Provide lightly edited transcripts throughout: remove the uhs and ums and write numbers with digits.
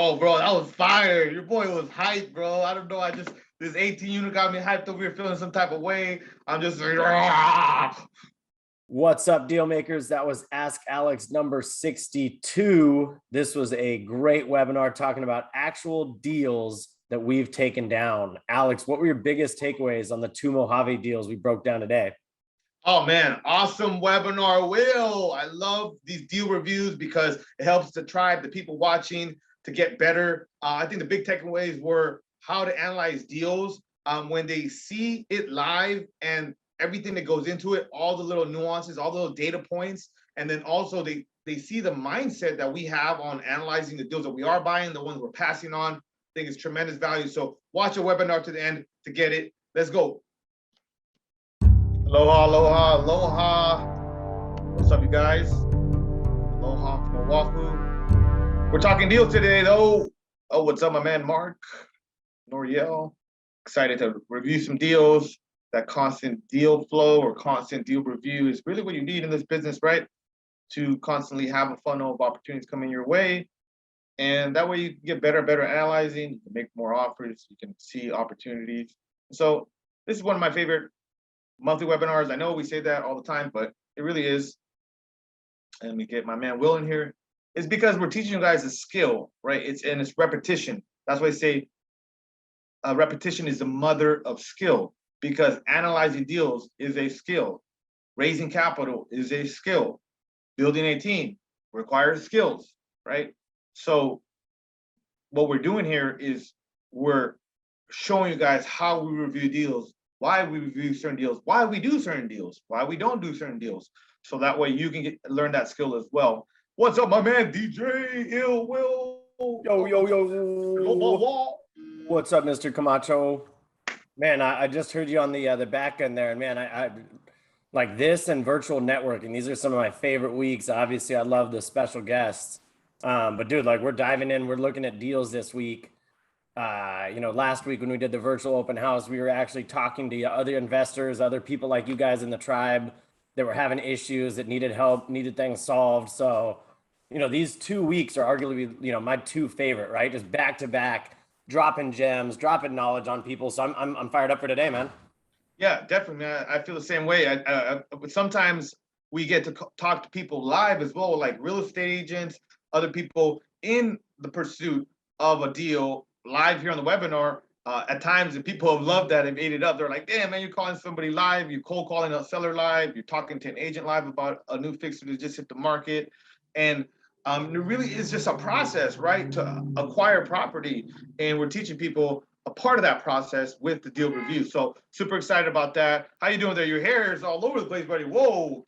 Oh, bro, that was fire. Your boy was hyped, bro. I don't know. This 18 unit got me hyped over here, feeling some type of way. I'm just like, "Rah!" What's up, deal makers? That was Ask Alex number 62. This was a great webinar talking about actual deals that we've taken down. Alex, what were your biggest takeaways on the two Mojave deals we broke down today? Oh man, awesome webinar, Will. I love these deal reviews because it helps the tribe, the people watching, to get better. I think the big takeaways were how to analyze deals when they see it live and everything that goes into it, all the little nuances, all the little data points, and then also they see the mindset that we have on analyzing the deals that we are buying, the ones we're passing on. I think it's tremendous value. So watch a webinar to the end to get it. Let's go. Aloha, aloha, aloha. What's up, you guys? Aloha from Oahu. We're talking deals today, though. Oh, what's up, my man, Mark Noriel? Excited to review some deals. That constant deal flow or constant deal review is really what you need in this business, right? To constantly have a funnel of opportunities coming your way. And that way you can get better analyzing. You can make more offers. You can see opportunities. So this is one of my favorite monthly webinars. I know we say that all the time, but it really is. And we get my man Will in here. It's because we're teaching you guys a skill, right? It's repetition. That's why I say repetition is the mother of skill, because analyzing deals is a skill. Raising capital is a skill. Building a team requires skills, right? So what we're doing here is we're showing you guys how we review deals, why we review certain deals, why we do certain deals, why we don't do certain deals. So that way you can learn that skill as well. What's up, my man, DJ Ill Will? Yo. What's up, Mr. Camacho? Man, I just heard you on the back end there, and man, I like this and virtual networking. These are some of my favorite weeks. Obviously, I love the special guests. But dude, like we're diving in, we're looking at deals this week. Last week when we did the virtual open house, we were actually talking to other investors, other people like you guys in the tribe that were having issues, that needed help, needed things solved. So, these 2 weeks are arguably, my two favorite, right? Just back to back, dropping gems, dropping knowledge on people. So I'm fired up for today, man. Yeah, definitely, man. I feel the same way. Sometimes we get to talk to people live as well, like real estate agents, other people in the pursuit of a deal live here on the webinar. At times, and people have loved that and ate it up. They're like, damn, man, you're calling somebody live, you're cold calling a seller live, you're talking to an agent live about a new fixer that just hit the market. And it really is just a process, right, to acquire property. And we're teaching people a part of that process with the deal review. So super excited about that. How you doing there? Your hair is all over the place, buddy. Whoa.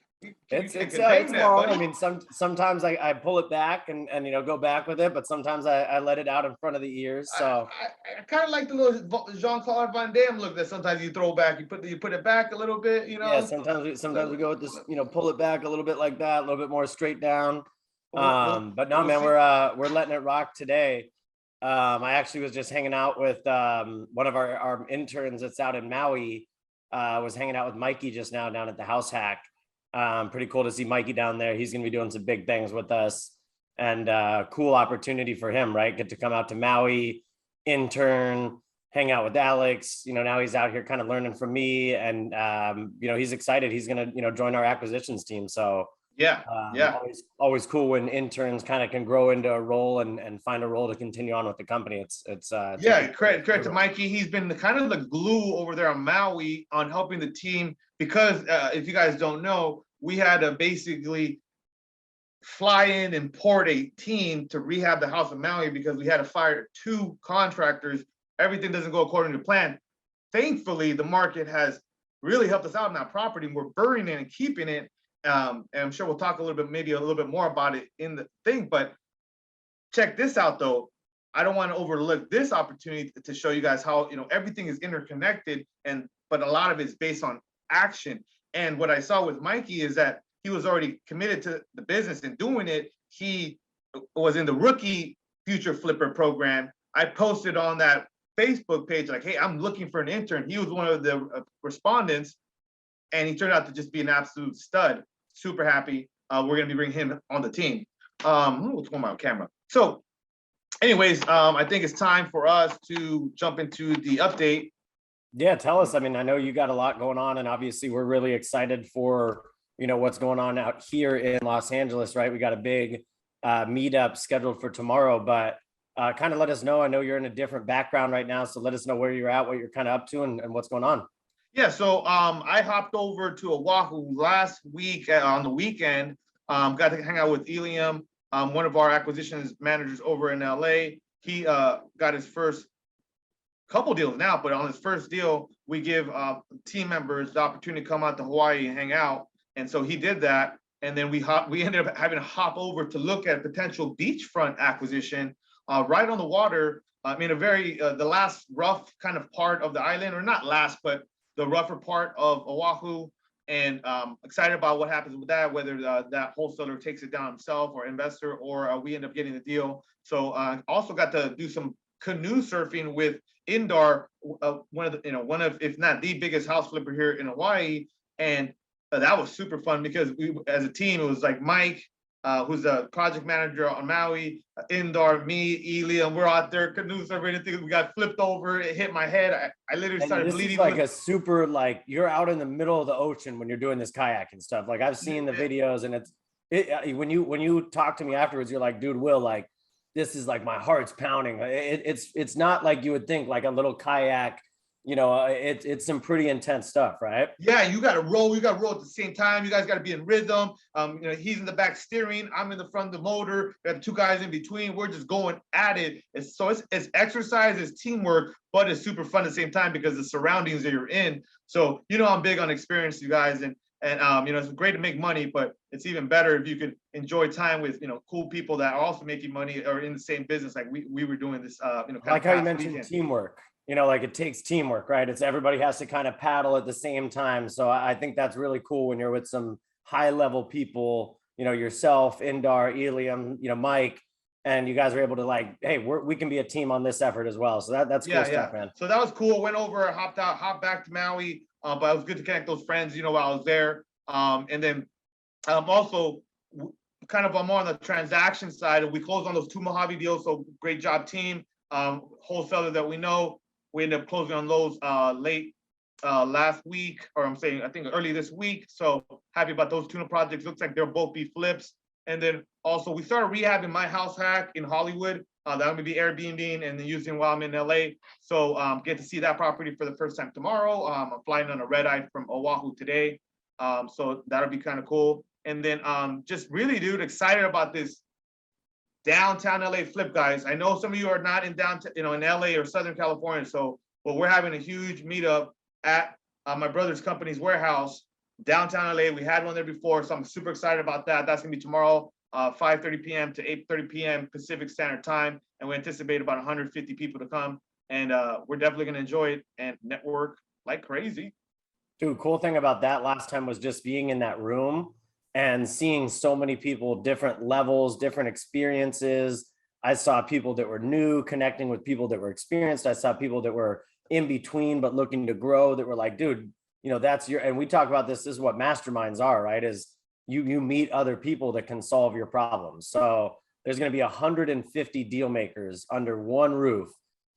It's long. I mean, sometimes I pull it back and go back with it, but sometimes I let it out in front of the ears. So I kind of like the little Jean-Claude Van Damme look that sometimes you throw back. You put it back a little bit, Yeah, sometimes we go with this, pull it back a little bit like that, a little bit more straight down. But no, man, we're letting it rock today. I actually was just hanging out with one of our interns that's out in Maui. Was hanging out with Mikey just now down at the House Hack. Pretty cool to see Mikey down there. He's going to be doing some big things with us, and cool opportunity for him, right? Get to come out to Maui, intern, hang out with Alex. Now he's out here kind of learning from me, and he's excited. He's going to join our acquisitions team. So yeah. Always cool when interns kind of can grow into a role and find a role to continue on with the company. It's credit to Mikey. He's been kind of the glue over there on Maui on helping the team, because if you guys don't know, we had to basically fly in and port a team to rehab the house in Maui because we had to fire 2 contractors. Everything doesn't go according to plan. Thankfully, the market has really helped us out in that property. We're burying it and keeping it. And I'm sure we'll talk a little bit more about it in the thing, but check this out though. I don't want to overlook this opportunity to show you guys how, everything is interconnected, but a lot of it's based on action. And what I saw with Mikey is that he was already committed to the business and doing it. He was in the rookie future flipper program. I posted on that Facebook page, like, hey, I'm looking for an intern. He was one of the respondents, and he turned out to just be an absolute stud. Super happy. We're going to be bringing him on the team. What's going on my camera? So anyways, I think it's time for us to jump into the update. Yeah, tell us. I mean, I know you got a lot going on, and obviously we're really excited for, what's going on out here in Los Angeles, right? We got a big meetup scheduled for tomorrow, but kind of let us know. I know you're in a different background right now, so let us know where you're at, what you're kind of up to, and what's going on. Yeah, so I hopped over to Oahu last week on the weekend. Got to hang out with Eliam, one of our acquisitions managers over in LA. He got his first couple deals now, but on his first deal, we give team members the opportunity to come out to Hawaii and hang out. And so he did that. And then we ended up having to hop over to look at potential beachfront acquisition right on the water. I mean, the last rough kind of part of the island, or not last, but the rougher part of Oahu. And excited about what happens with that, whether that wholesaler takes it down himself or investor, or we end up getting the deal. So also got to do some canoe surfing with Indar, one of if not the biggest house flipper here in Hawaii, and that was super fun because we, as a team, it was like Mike, who's the project manager on Maui, Indar, me, Eliam, we're out there canoe surfing. I think we got flipped over. It hit my head. I literally started this bleeding. Is like a super, like, you're out in the middle of the ocean when you're doing this kayaking stuff. Like, I've seen the videos, and when you talk to me afterwards, you're like, dude, Will, like, this is like my heart's pounding. It's not like you would think, like a little kayak. It's some pretty intense stuff, right? Yeah, you got to roll. You got to roll at the same time. You guys got to be in rhythm. He's in the back steering. I'm in the front of the motor. We got two guys in between. We're just going at it. It's exercise, it's teamwork, but it's super fun at the same time because the surroundings that you're in. So I'm big on experience, you guys, and it's great to make money, but it's even better if you could enjoy time with cool people that are also making money or in the same business, like we were doing this. Like how you mentioned teamwork. Like it takes teamwork, right? It's everybody has to kind of paddle at the same time. So I think that's really cool when you're with some high level people, yourself, Indar, Eliam, Mike, and you guys are able to, like, hey, we can be a team on this effort as well. So that's cool stuff, man. So that was cool. Went over, hopped back to Maui, but it was good to connect those friends, while I was there. And then also kind of more on the transaction side. We closed on those two Mojave deals. So great job, team. Wholesaler that we know. We ended up closing on those late last week, or I think early this week. So happy about those tuna projects. Looks like they'll both be flips. And then also we started rehabbing my house hack in Hollywood. That I'm gonna be Airbnb and then using while I'm in LA. So get to see that property for the first time tomorrow. I'm flying on a red eye from Oahu today. So that'll be kind of cool. And then just really, dude, excited about this downtown LA flip, guys. I know some of you are not in downtown, in LA or Southern California. But we're having a huge meetup at my brother's company's warehouse, downtown LA. We had one there before, so I'm super excited about that. That's gonna be tomorrow, 5:30 p.m. to 8:30 p.m. Pacific Standard Time, and we anticipate about 150 people to come. And we're definitely gonna enjoy it and network like crazy. Dude, cool thing about that last time was just being in that room and seeing so many people, different levels, different experiences. I saw people that were new connecting with people that were experienced. I saw people that were in between but looking to grow, that were like, dude, that's and we talk about this is what masterminds are, right? Is you meet other people that can solve your problems. So there's going to be 150 deal makers under one roof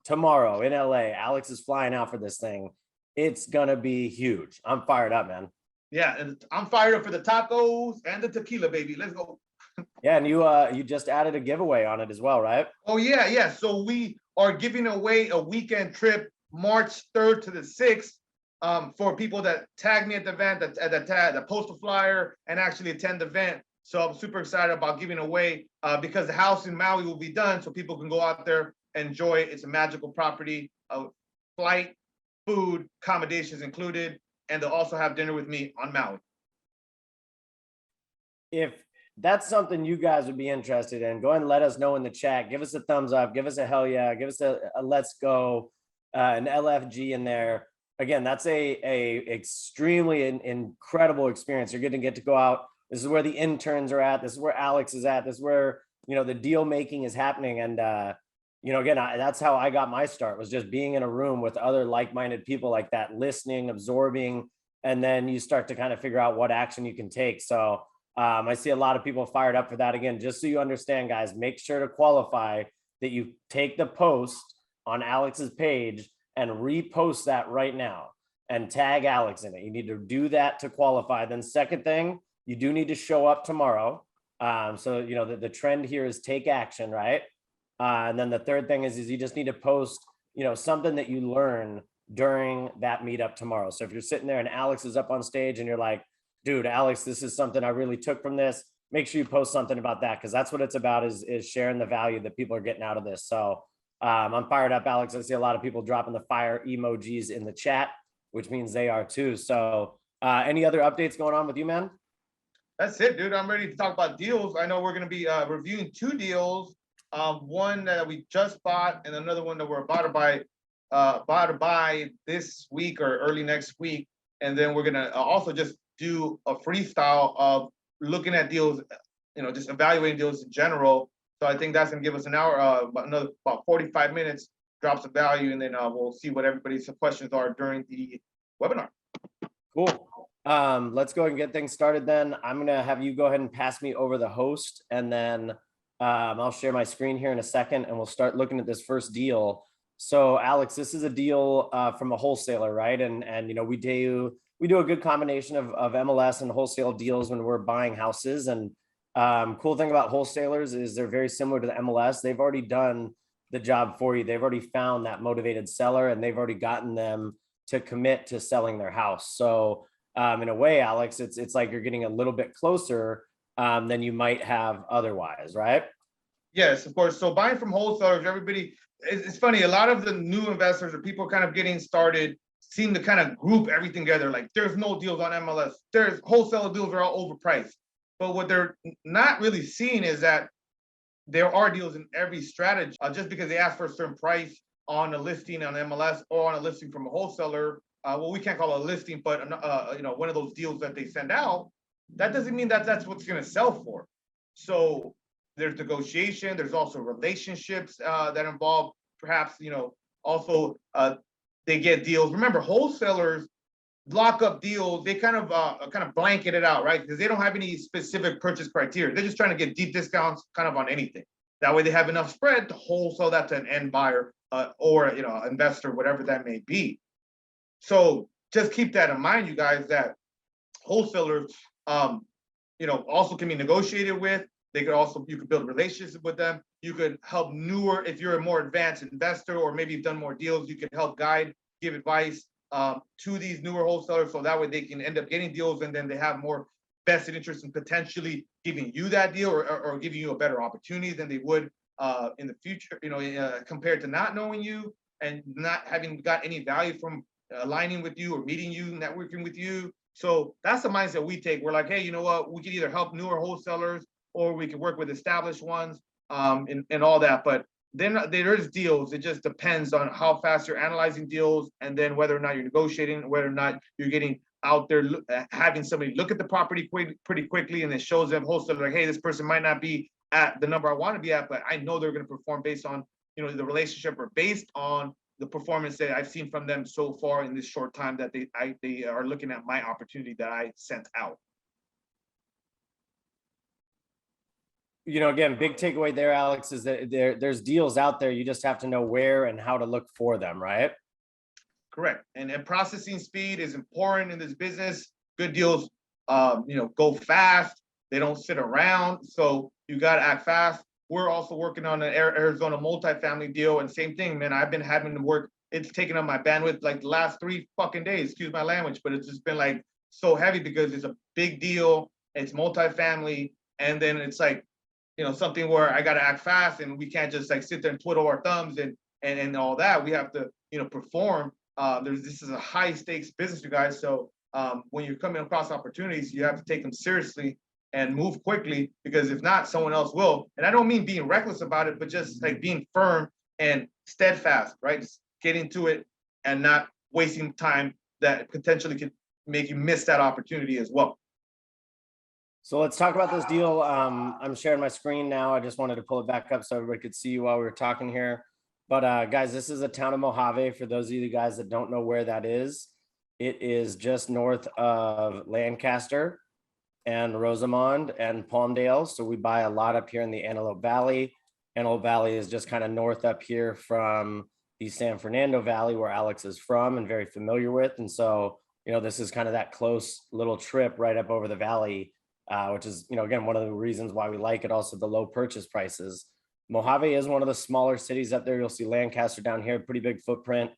tomorrow in LA. Alex is flying out for this thing. It's going to be huge. I'm fired up, man. Yeah, and I'm fired up for the tacos and the tequila, baby. Let's go. Yeah, and you just added a giveaway on it as well, right? Oh yeah. So we are giving away a weekend trip, March 3rd to the 6th, for people that tag me at the event, that post a flyer and actually attend the event. So I'm super excited about giving away because the house in Maui will be done, so people can go out there and enjoy it. It's a magical property. Flight, food, accommodations included. And they'll also have dinner with me on Maui. If that's something you guys would be interested in, go ahead and let us know in the chat. Give us a thumbs up, give us a hell yeah, give us a let's go, an LFG in there. Again, that's a extremely incredible experience. You're going to get to go out. This is where the interns are at. This is where Alex is at. This is where, the deal making is happening. And, again, that's how I got my start, was just being in a room with other like-minded people like that, listening, absorbing, and then you start to kind of figure out what action you can take. So I see a lot of people fired up for that. Again, just so you understand, guys, make sure to qualify that you take the post on Alex's page and repost that right now and tag Alex in it. You need to do that to qualify. Then second thing, you do need to show up tomorrow. So, you know, the trend here is take action, right? And then the third thing is you just need to post, you know, something that you learn during that meetup tomorrow. So if you're sitting there and Alex is up on stage and you're like, dude, Alex, this is something I really took from this, make sure you post something about that, because that's what it's about, is sharing the value that people are getting out of this. So I'm fired up, Alex. I see a lot of people dropping the fire emojis in the chat, which means they are too. So any other updates going on with you, man? That's it, dude. I'm ready to talk about deals. I know we're going to be reviewing 2 deals. One that we just bought and another one that we're about to buy this week or early next week. And then we're going to also just do a freestyle of looking at deals, you know, just evaluating deals in general. So I think that's going to give us an hour, about 45 minutes, drops of value, and then we'll see what everybody's questions are during the webinar. Cool. Let's go ahead and get things started then. I'm going to have you go ahead and pass me over the host, and then I'll share my screen here in a second, and we'll start looking at this first deal. So Alex, this is a deal from a wholesaler, right? And you know, we do a good combination of MLS and wholesale deals when we're buying houses. And cool thing about wholesalers is they're very similar to the MLS. They've already done the job for you. They've already found that motivated seller, and they've already gotten them to commit to selling their house. So in a way, Alex, it's like you're getting a little bit closer than you might have otherwise, right? Yes, of course. So buying from wholesalers, everybody, it's funny, a lot of the new investors or people kind of getting started seem to kind of group everything together. Like, there's no deals on MLS. There's wholesale deals are all overpriced. But what they're not really seeing is that there are deals in every strategy. Just because they ask for a certain price on a listing on MLS or on a listing from a wholesaler, well, we can't call it a listing, but you know, one of those deals that they send out, that doesn't mean that that's what's going to sell for. So there's negotiation. There's also relationships that involve, perhaps, you know, also they get deals. Remember, wholesalers lock up deals. They kind of blanket it out, right? Because they don't have any specific purchase criteria. They're just trying to get deep discounts kind of on anything. That way they have enough spread to wholesale that to an end buyer or, you know, investor, whatever that may be. So just keep that in mind, you guys, that wholesalers, you know, also can be negotiated with. They could also, you could build relationships with them. You could help newer, if you're a more advanced investor, or maybe you've done more deals, you can help guide, give advice to these newer wholesalers. So that way they can end up getting deals, and then they have more vested interest in potentially giving you that deal or giving you a better opportunity than they would in the future, you know, compared to not knowing you and not having got any value from aligning with you or meeting you, networking with you. So that's the mindset we take. We're like, hey, you know what? We can either help newer wholesalers, or we can work with established ones, and all that. But then there's deals. It just depends on how fast you're analyzing deals, and then whether or not you're negotiating, whether or not you're getting out there, having somebody look at the property pretty quickly, and it shows them wholesaler like, hey, this person might not be at the number I want to be at, but I know they're going to perform based on, you know, the relationship, or based on the performance that I've seen from them so far in this short time that they are looking at my opportunity that I sent out. You know, again, big takeaway there, Alex, is that there's deals out there. You just have to know where and how to look for them, right? Correct. And processing speed is important in this business. Good deals, you know, go fast. They don't sit around. So you got to act fast. We're also working on an Arizona multifamily deal, and same thing, man. I've been having to work. It's taken up my bandwidth like the last 3 fucking days, excuse my language, but it's just been like so heavy because it's a big deal. It's multifamily. And then it's like, you know, something where I got to act fast, and we can't just like sit there and twiddle our thumbs and all that. We have to, you know, perform. This is a high stakes business, you guys. So when you're coming across opportunities, you have to take them seriously and move quickly, because if not, someone else will. And I don't mean being reckless about it, but just like being firm and steadfast, right? Just getting to it and not wasting time that potentially could make you miss that opportunity as well. So let's talk about this deal. I'm sharing my screen now. I just wanted to pull it back up so everybody could see you while we were talking here. But guys, this is the town of Mojave. For those of you guys that don't know where that is, it is just north of Lancaster and Rosamond and Palmdale. So we buy a lot up here in the Antelope Valley. Antelope Valley is just kind of north up here from the San Fernando Valley, where Alex is from and very familiar with. And so, this is kind of that close little trip right up over the valley, which is, again, one of the reasons why we like it. Also, the low purchase prices. Mojave is one of the smaller cities up there. You'll see Lancaster down here, pretty big footprint,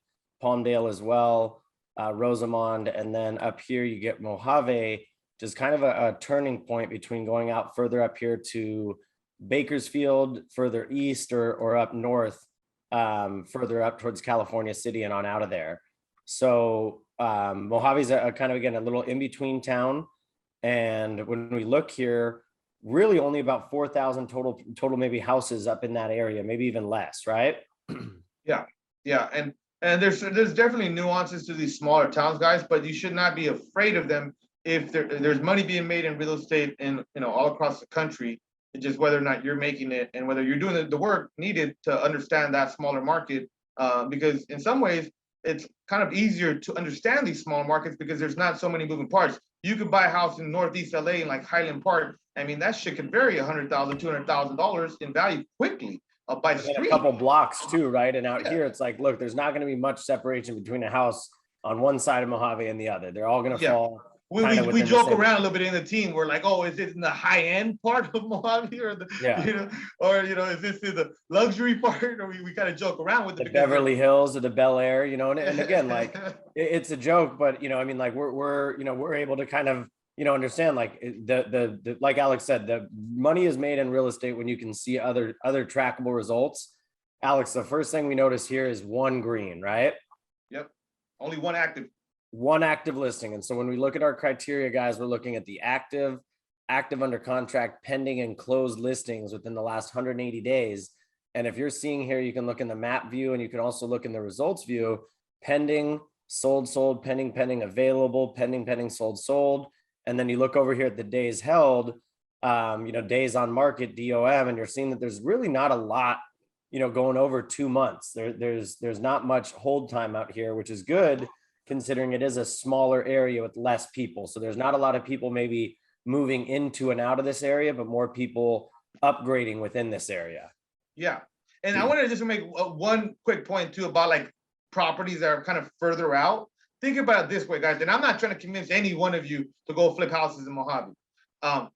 Palmdale as well, Rosamond. And then up here, you get Mojave, just kind of a turning point between going out further up here to Bakersfield, further east, or up north, further up towards California City and on out of there. So Mojave's a kind of, again, a little in-between town. And when we look here, really only about 4,000 total maybe houses up in that area, maybe even less, right? Yeah. And there's definitely nuances to these smaller towns, guys, but you should not be afraid of them if there's money being made in real estate in, all across the country. It's just whether or not you're making it and whether you're doing the work needed to understand that smaller market, because in some ways it's kind of easier to understand these small markets because there's not so many moving parts. You could buy a house in Northeast LA in like Highland Park. I mean, that shit could vary $100,000, $200,000 in value quickly by street. A couple blocks too, right? And out here, it's like, look, there's not going to be much separation between a house on one side of Mojave and the other. They're all going to fall. We joke around a little bit in the team. We're like, oh, is it in the high end part of Mojave, or the is this in the luxury part? Or we kind of joke around with the Beverly Hills or the Bel Air, and again, like it's a joke, but I mean, like we're able to kind of understand, like the like Alex said, the money is made in real estate when you can see other trackable results. Alex, the first thing we notice here is one green, right? Yep, only one active listing. And so when we look at our criteria, guys, we're looking at the active under contract, pending, and closed listings within the last 180 days. And if you're seeing here, you can look in the map view, and you can also look in the results view: pending, sold, pending, available, pending, sold. And then you look over here at the days held, days on market, DOM, and you're seeing that there's really not a lot, going over 2 months. There's not much hold time out here, which is good, considering it is a smaller area with less people. So there's not a lot of people maybe moving into and out of this area, but more people upgrading within this area. Yeah. And I wanted to just make one quick point too about like properties that are kind of further out. Think about it this way, guys, and I'm not trying to convince any one of you to go flip houses in Mojave. But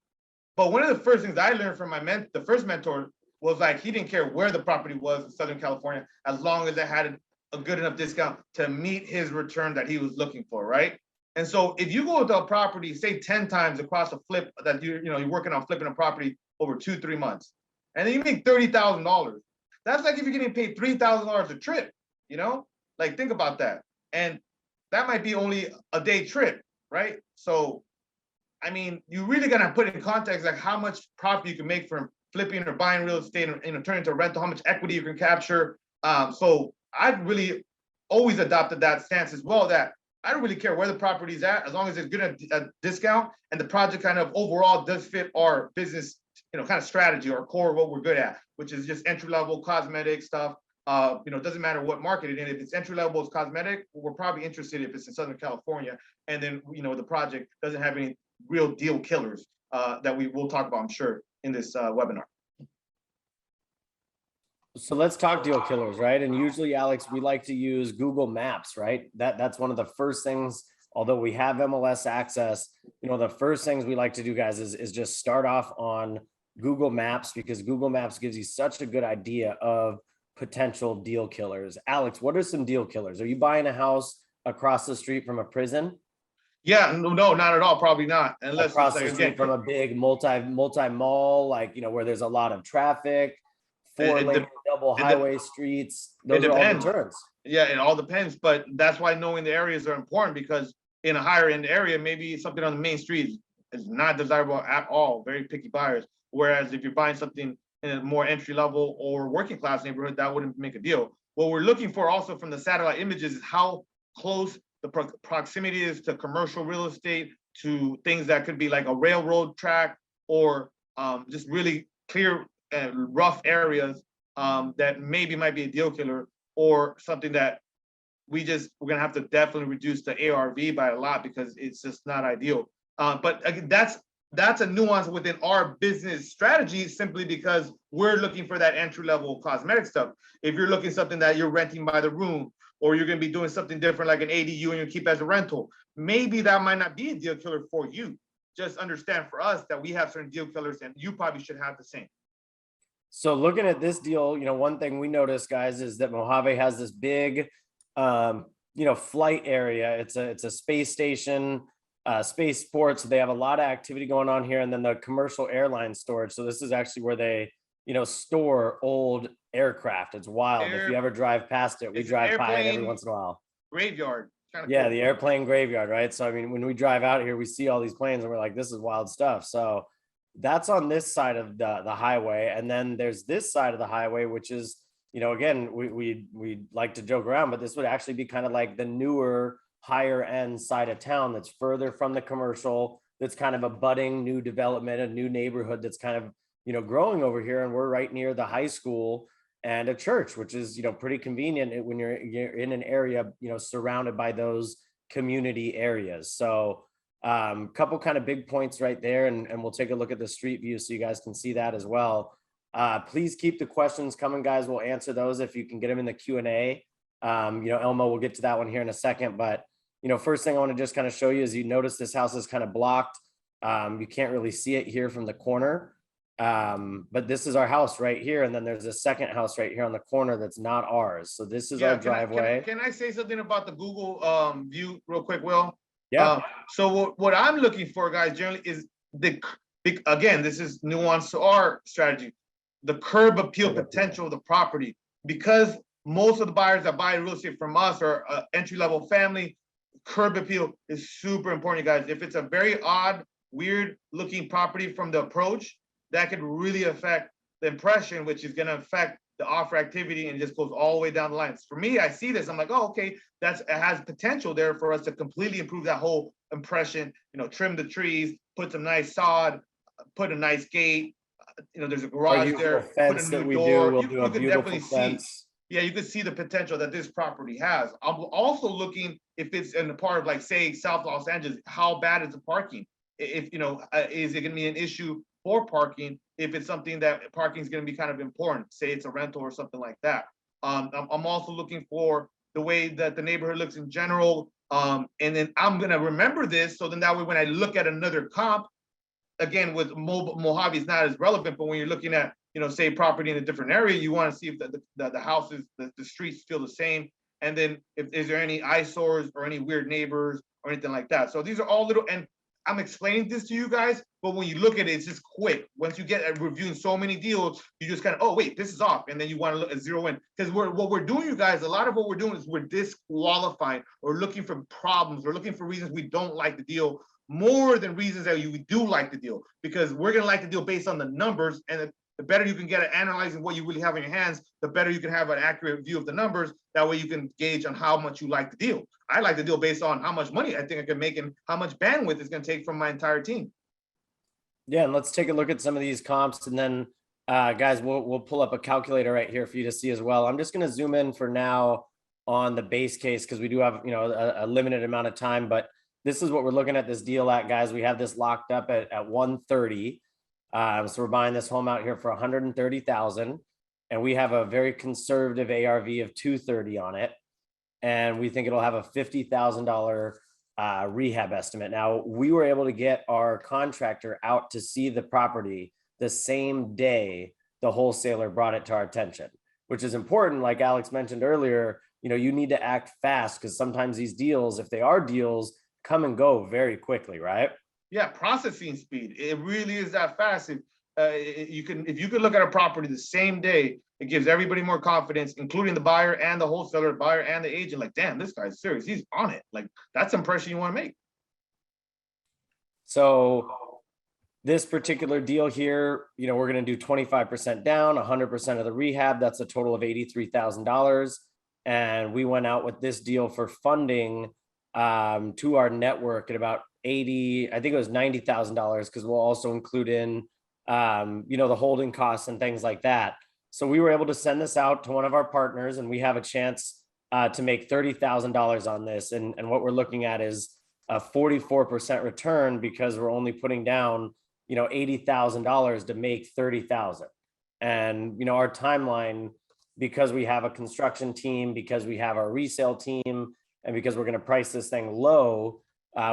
one of the first things I learned from the first mentor was like, he didn't care where the property was in Southern California, as long as it had a good enough discount to meet his return that he was looking for, right? And so if you go to a property, say 10 times across a flip that you're working on flipping a property over 2-3 months, and then you make $30,000, that's like if you're getting paid $3,000 a trip, like think about that. And that might be only a day trip, right? So, I mean, you really gotta put in context like how much profit you can make from flipping or buying real estate and turning into a rental, how much equity you can capture. So I've really always adopted that stance as well, that I don't really care where the property's at, as long as it's good at a discount and the project kind of overall does fit our business, kind of strategy or core of what we're good at, which is just entry-level cosmetic stuff. It doesn't matter what market it is. If it's entry-level, it's cosmetic, we're probably interested if it's in Southern California. And then, the project doesn't have any real deal killers that we will talk about, I'm sure, in this webinar. So let's talk deal killers, right? And usually, Alex, we like to use Google Maps, right? That's one of the first things, although we have MLS access, the first things we like to do, guys, is just start off on Google Maps, because Google Maps gives you such a good idea of potential deal killers. Alex, what are some deal killers? Are you buying a house across the street from a prison? Yeah, no, not at all. Probably not. Unless across the street from a big multi mall, like, where there's a lot of traffic, 4-lane double highway streets. Those are all deterrents. Yeah, it all depends. But that's why knowing the areas are important, because in a higher end area, maybe something on the main street is not desirable at all. Very picky buyers. Whereas if you're buying something in a more entry level or working class neighborhood, that wouldn't make a deal. What we're looking for also from the satellite images is how close the proximity is to commercial real estate, to things that could be like a railroad track, or just really clear rough areas that maybe might be a deal killer, or something that we're gonna have to definitely reduce the ARV by a lot, because it's just not ideal. But again, that's that's a nuance within our business strategy simply because we're looking for that entry level cosmetic stuff. If you're looking something that you're renting by the room, or you're going to be doing something different like an ADU and you keep as a rental, maybe that might not be a deal killer for you. Just understand for us that we have certain deal killers and you probably should have the same. So looking at this deal, one thing we noticed, guys, is that Mojave has this big, flight area. It's a space station, space sports. So they have a lot of activity going on here, and then the commercial airline storage. So this is actually where they, store old aircraft. It's wild. If you ever drive past it, we drive by it every once in a while. Graveyard. Yeah, cool. The airplane graveyard, right? So I mean, when we drive out here, we see all these planes, and we're like, this is wild stuff. So that's on this side of the highway, and then there's this side of the highway, which is, again, we like to joke around, but this would actually be kind of like the newer, higher end side of town that's further from the commercial, that's kind of a budding new development, a new neighborhood that's kind of, growing over here. And we're right near the high school and a church, which is, pretty convenient when you're in an area, surrounded by those community areas. So couple kind of big points right there, and we'll take a look at the street view so you guys can see that as well. Please keep the questions coming, guys. We'll answer those if you can get them in the Q&A. Elmo, we'll get to that one here in a second, but first thing I want to just kind of show you is, you notice this house is kind of blocked. You can't really see it here from the corner, but this is our house right here, and then there's a second house right here on the corner that's not ours. So this is our driveway. Can I say something about the Google view real quick, Will? Yeah. So what I'm looking for, guys, generally is again, this is nuance to our strategy, the curb appeal potential of the property, because most of the buyers that buy real estate from us are entry-level family. Curb appeal is super important, you guys. If it's a very odd, weird looking property from the approach, that could really affect the impression, which is going to affect the offer activity, and just goes all the way down the line. For me, I see this, I'm like, oh, okay, it has potential there for us to completely improve that whole impression. Trim the trees, put some nice sod, put a nice gate. There's a garage there, put a new door. We'll do a beautiful fence. Yeah, you can see the potential that this property has. I'm also looking if it's in the part of, like, say, South Los Angeles, how bad is the parking? If is it going to be an issue for parking? If it's something that parking is going to be kind of important, say it's a rental or something like that. I'm also looking for the way that the neighborhood looks in general. And then I'm going to remember this, so then that way when I look at another comp, again, with Mojave is not as relevant, but when you're looking at, say, property in a different area, you want to see if the houses, the streets feel the same. And then is there any eyesores or any weird neighbors or anything like that. So these are all little, and I'm explaining this to you guys, but when you look at it, it's just quick. Once you get at reviewing so many deals, you just kind of, oh, wait, this is off. And then you want to look at zero in. Because what we're doing, you guys, a lot of what we're doing is we're disqualifying or looking for problems or looking for reasons we don't like the deal, more than reasons that you do like the deal. Because we're going to like the deal based on the numbers, and the better you can get at analyzing what you really have in your hands, the better you can have an accurate view of the numbers. That way you can gauge on how much you like the deal. I like the deal based on how much money I think I can make and how much bandwidth it's going to take from my entire team. Yeah, and let's take a look at some of these comps, and then guys, we'll pull up a calculator right here for you to see as well. I'm just going to zoom in for now on the base case, because we do have a limited amount of time, but this is what we're looking at this deal at, guys. We have this locked up at 130. So we're buying this home out here for 130,000, and we have a very conservative ARV of 230 on it, and we think it'll have a $50,000 rehab estimate. Now, we were able to get our contractor out to see the property the same day the wholesaler brought it to our attention, which is important. Like Alex mentioned earlier, you need to act fast, because sometimes these deals, if they are deals, come and go very quickly, right? Yeah, processing speed. It really is that fast. If you could look at a property the same day, it gives everybody more confidence, including the buyer and the wholesaler, buyer and the agent. Like, damn, this guy's serious. He's on it. Like, that's the impression you want to make. So this particular deal here, we're going to do 25% down, 100% of the rehab. That's a total of $83,000. And we went out with this deal for funding to our network at about I think it was $90,000, because we'll also include in, the holding costs and things like that. So we were able to send this out to one of our partners, and we have a chance to make $30,000 on this. And what we're looking at is a 44% return because we're only putting down, $80,000 to make 30,000. And, our timeline, because we have a construction team, because we have our resale team, and because we're going to price this thing low,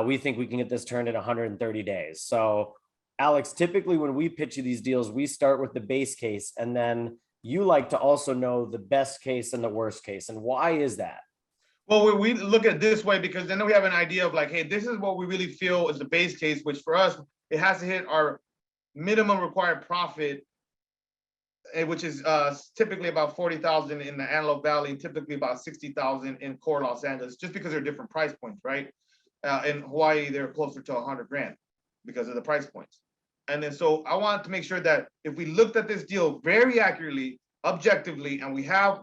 we think we can get this turned in 130 days. So Alex, typically when we pitch you these deals, we start with the base case, and then you like to also know the best case and the worst case. And why is that? Well, we look at it this way because then we have an idea of like, hey, this is what we really feel is the base case, which for us, it has to hit our minimum required profit, which is typically about 40,000 in the Antelope Valley, typically about 60,000 in core Los Angeles, just because they're different price points, right? In Hawaii, they're closer to 100 grand because of the price points. And then so I want to make sure that if we looked at this deal very accurately, objectively, and we have,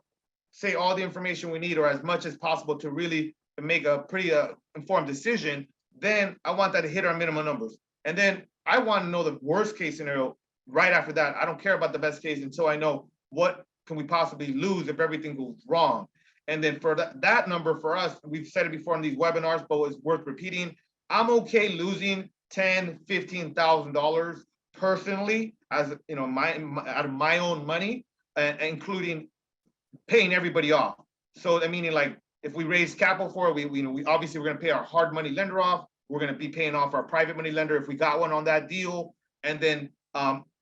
say, all the information we need or as much as possible to really make a pretty informed decision, then I want that to hit our minimum numbers. And then I want to know the worst case scenario right after that. I don't care about the best case until I know what can we possibly lose if everything goes wrong. And then for that number for us, we've said it before in these webinars, but it's worth repeating. I'm okay losing $10,000, $15,000 personally, as out of my own money, including paying everybody off. So that meaning like if we raise capital for it, we obviously we're going to pay our hard money lender off. We're going to be paying off our private money lender if we got one on that deal. And then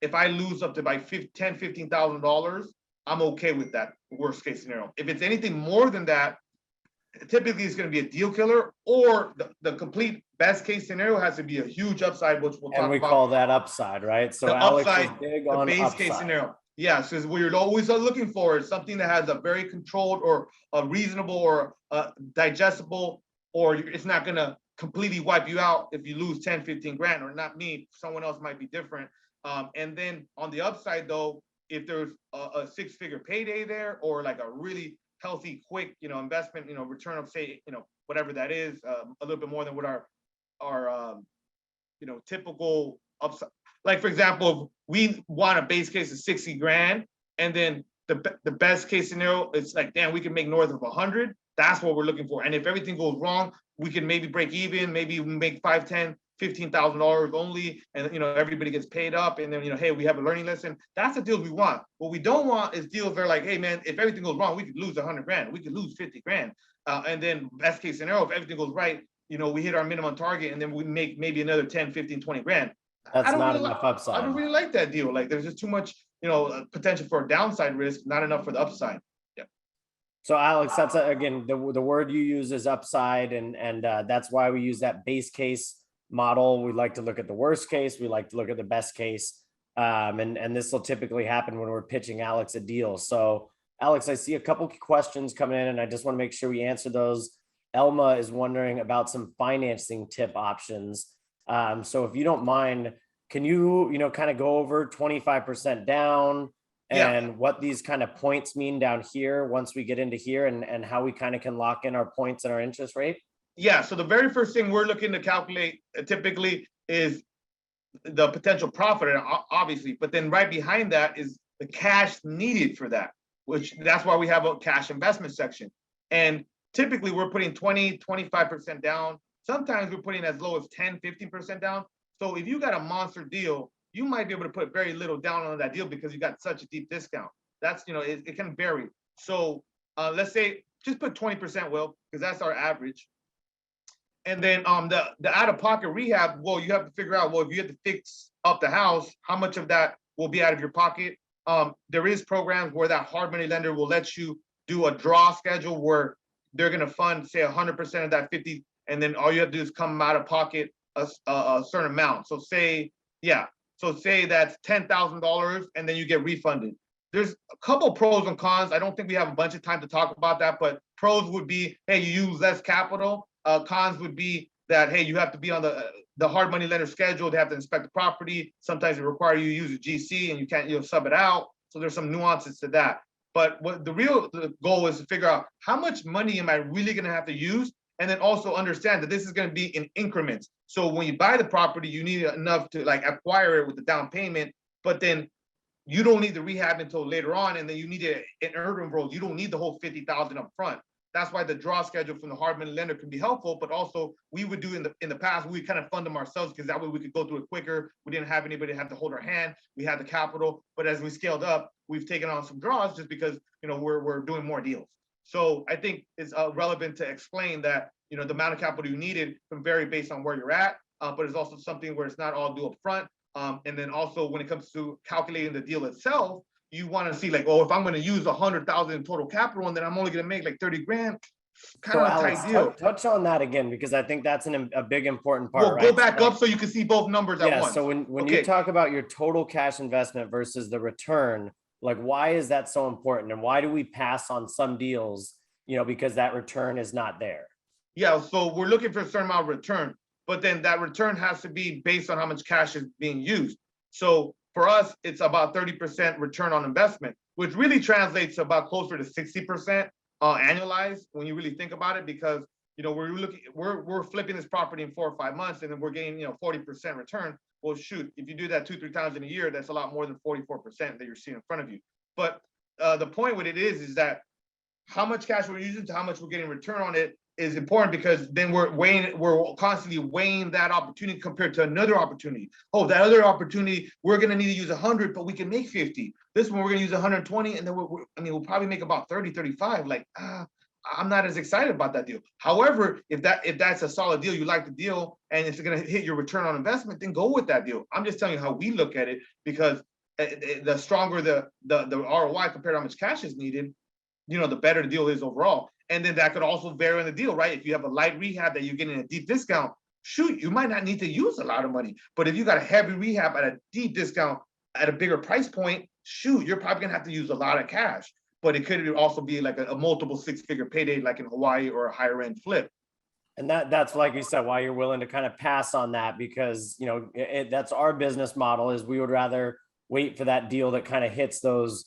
if I lose up to by $10,000, $15,000, I'm okay with that worst case scenario. If it's anything more than that, typically it's going to be a deal killer, or the complete best case scenario has to be a huge upside, which we'll talk about. And we call that upside, right? So the Alex upside, is big the on base upside. case scenario. Yeah, so what you're always looking for is something that has a very controlled or a reasonable or digestible, or it's not going to completely wipe you out if you lose 10, 15 grand, or not me, someone else might be different. And then on the upside though, if there's a six-figure payday there, or like a really healthy, quick, investment, return of say, whatever that is, a little bit more than what our typical upside. Like for example, we want a base case of 60 grand, and then the best case scenario, it's like, damn, we can make north of 100. That's what we're looking for. And if everything goes wrong, we can maybe break even, maybe we make $5,000, $10,000, $15,000 only, and everybody gets paid up, and then hey, we have a learning lesson. That's the deals we want. What we don't want is deals where like, hey man, if everything goes wrong, we could lose 100 grand, we could lose 50 grand, and then best case scenario, if everything goes right, we hit our minimum target, and then we make maybe another 10, 15, 20 grand. That's not enough upside. I don't really like that deal. Like there's just too much, potential for a downside risk, not enough for the upside. Yeah. So Alex, that's again, the word you use is upside, and that's why we use that base case model. We like to look at the worst case. We like to look at the best case. And this will typically happen when we're pitching Alex a deal. So Alex, I see a couple questions coming in, and I just want to make sure we answer those. Elma is wondering about some financing tip options. So if you don't mind, can you, kind of go over 25% down and what these kind of points mean down here once we get into here, and how we kind of can lock in our points and our interest rate? Yeah, so the very first thing we're looking to calculate typically is the potential profit, obviously, but then right behind that is the cash needed for that, which that's why we have a cash investment section. And typically we're putting 20, 25% down. Sometimes we're putting as low as 10, 15% down. So if you got a monster deal, you might be able to put very little down on that deal because you got such a deep discount. That's, it can vary. So let's say just put 20%, Will, because that's our average. And then the out-of-pocket rehab, well, you have to figure out, well, if you have to fix up the house, how much of that will be out of your pocket? There is programs where that hard money lender will let you do a draw schedule where they're going to fund, say, 100% of that 50, and then all you have to do is come out of pocket a certain amount. So say that's $10,000, and then you get refunded. There's a couple pros and cons. I don't think we have a bunch of time to talk about that, but pros would be, hey, you use less capital. Cons would be that, hey, you have to be on the hard money lender schedule. They have to inspect the property. Sometimes it requires you to use a GC, and you can't sub it out. So there's some nuances to that. But what the goal is to figure out how much money am I really going to have to use, and then also understand that this is going to be in increments. So when you buy the property, you need enough to like acquire it with the down payment, but then you don't need the rehab until later on, and then you need it in urban growth. You don't need the whole 50,000 up front. that's why the draw schedule from the hard money lender can be helpful. But also we would do in the past, we kind of fund them ourselves because that way we could go through it quicker. We didn't have anybody have to hold our hand. We had the capital, but as we scaled up, we've taken on some draws just because, you know, we're doing more deals. So I think it's relevant to explain that, you know, the amount of capital you needed can vary based on where you're at, but it's also something where it's not all due up front. And then also when it comes to calculating the deal itself, you want to see like, oh, if I'm going to use 100,000 in total capital and then I'm only going to make like 30 grand, kind So of a Alex, tight deal. touch on that again, because I think that's a big important part. Well, right? go back So, up so you can see both numbers at yeah. once. So when Okay. you talk about your total cash investment versus the return, like why is that so important, and why do we pass on some deals, you know, because that return is not there? Yeah, so we're looking for a certain amount of return, but then that return has to be based on how much cash is being used. So for us, it's about 30% return on investment, which really translates to about closer to 60% annualized when you really think about it, because you know we're flipping this property in 4 or 5 months, and then we're getting, you know, 40% return. Well, shoot, if you do that 2-3 times in a year, that's a lot more than 44% that you're seeing in front of you. But the point with it is that how much cash we're using to how much we're getting return on it is important, because then we're constantly weighing that opportunity compared to another opportunity. Oh, that other opportunity, we're going to need to use 100, but we can make 50. This one, we're going to use 120, and then we'll probably make about 30, 35. Like, I'm not as excited about that deal. However, if that's a solid deal, you like the deal, and it's going to hit your return on investment, then go with that deal. I'm just telling you how we look at it, because the stronger the ROI compared to how much cash is needed, you know, the better the deal is overall. And then that could also vary in the deal, right? If you have a light rehab that you're getting a deep discount, shoot, you might not need to use a lot of money. But if you got a heavy rehab at a deep discount at a bigger price point, shoot, you're probably gonna have to use a lot of cash. But it could also be like a multiple 6-figure payday, like in Hawaii, or a higher end flip. And that's like you said, why you're willing to kind of pass on that, because, you know, that's our business model, is we would rather wait for that deal that kind of hits those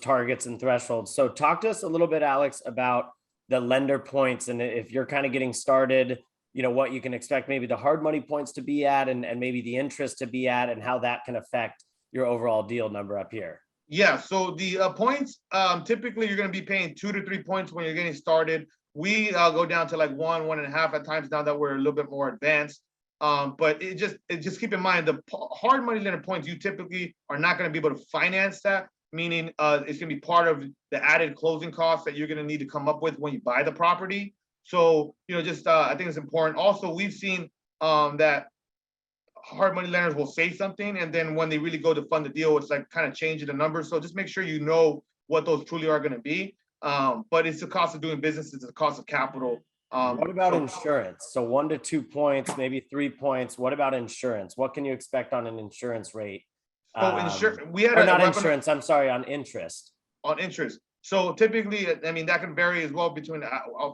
targets and thresholds. So talk to us a little bit, Alex, about the lender points, and if you're kind of getting started, you know, what you can expect maybe the hard money points to be at, and maybe the interest to be at, and how that can affect your overall deal number up here. Yeah, so the points, typically you're going to be paying 2 to 3 points when you're getting started. We go down to like 1.5 at times now that we're a little bit more advanced. But it just keep in mind, the hard money lender points, you typically are not going to be able to finance that, meaning it's going to be part of the added closing costs that you're going to need to come up with when you buy the property. So, you know, just I think it's important. Also, we've seen that hard money lenders will say something, and then when they really go to fund the deal, it's like kind of changing the numbers. So just make sure you know what those truly are going to be. But it's the cost of doing business, it's the cost of capital. What about insurance? So 1 to 2 points, maybe 3 points. What about insurance? What can you expect on an insurance rate? So we had not insurance, I'm sorry, on interest. On interest. So typically, I mean, that can vary as well between,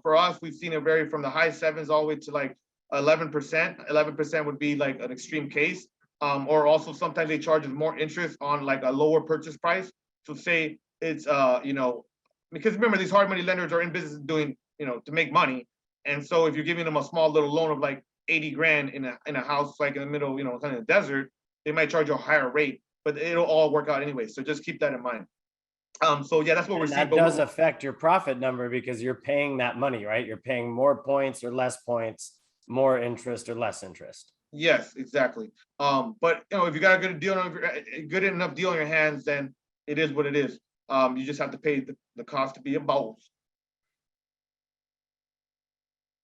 for us, we've seen it vary from the high 7s all the way to like 11%. 11% would be like an extreme case. Or also sometimes they charge us more interest on like a lower purchase price. So say it's, you know, because remember, these hard money lenders are in business doing, you know, to make money. And so if you're giving them a small little loan of like 80 grand in a house, like in the middle, you know, kind of the desert, they might charge you a higher rate, but it'll all work out anyway. So just keep that in mind. So yeah, that's what we're seeing. That does affect your profit number, because you're paying that money, right? You're paying more points or less points, more interest or less interest. Yes, exactly. But you know, if you got a good deal, good enough deal in your hands, then it is what it is. You just have to pay the cost to be a boss.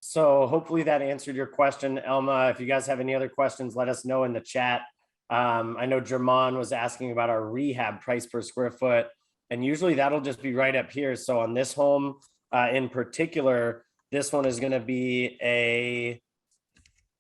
So hopefully that answered your question, Elma. If you guys have any other questions, let us know in the chat. I know Jermon was asking about our rehab price per square foot, and usually that'll just be right up here. So on this home in particular, this one is going to be a,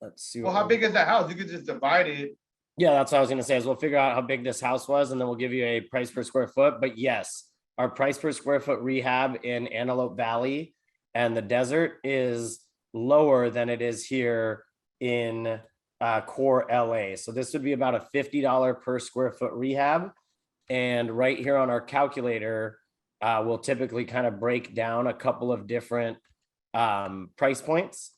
let's see. Well, how big is that house? You could just divide it. Yeah, that's what I was going to say, is we'll figure out how big this house was, and then we'll give you a price per square foot. But yes, our price per square foot rehab in Antelope Valley and the desert is lower than it is here in core LA. So this would be about a $50 per square foot rehab. And right here on our calculator, we'll typically kind of break down a couple of different price points.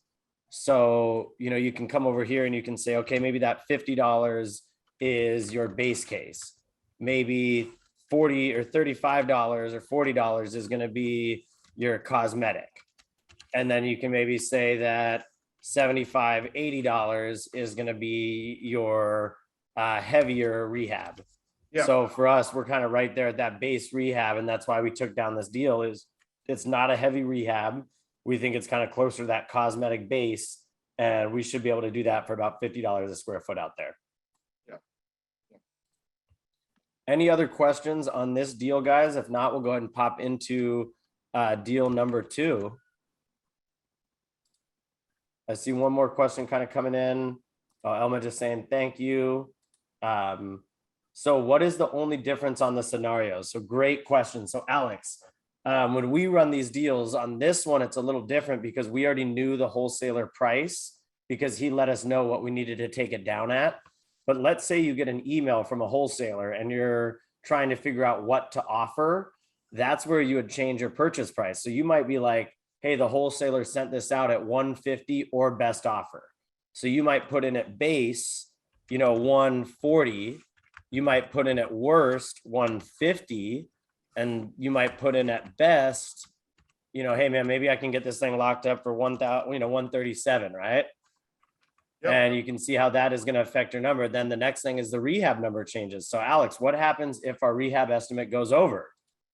So, you know, you can come over here and you can say, okay, maybe that $50 is your base case. Maybe $40 or $35 or $40 is going to be your cosmetic. And then you can maybe say that $75, $80 is going to be your heavier rehab. Yeah. So for us, we're kind of right there at that base rehab. And that's why we took down this deal is it's not a heavy rehab. We think it's kind of closer to that cosmetic base. And we should be able to do that for about $50 a square foot out there. Yeah. Any other questions on this deal, guys? If not, we'll go ahead and pop into deal number 2. I see one more question kind of coming in. Elma just saying thank you. So what is the only difference on the scenarios? So great question. So Alex, when we run these deals on this one, it's a little different because we already knew the wholesaler price because he let us know what we needed to take it down at. But let's say you get an email from a wholesaler and you're trying to figure out what to offer. That's where you would change your purchase price. So you might be like, hey, the wholesaler sent this out at 150 or best offer. So you might put in at base, 140. You might put in at worst 150, and you might put in at best, hey man, maybe I can get this thing locked up for 137, right? Yep. And you can see how that is going to affect your number. Then the next thing is the rehab number changes. So Alex, what happens if our rehab estimate goes over?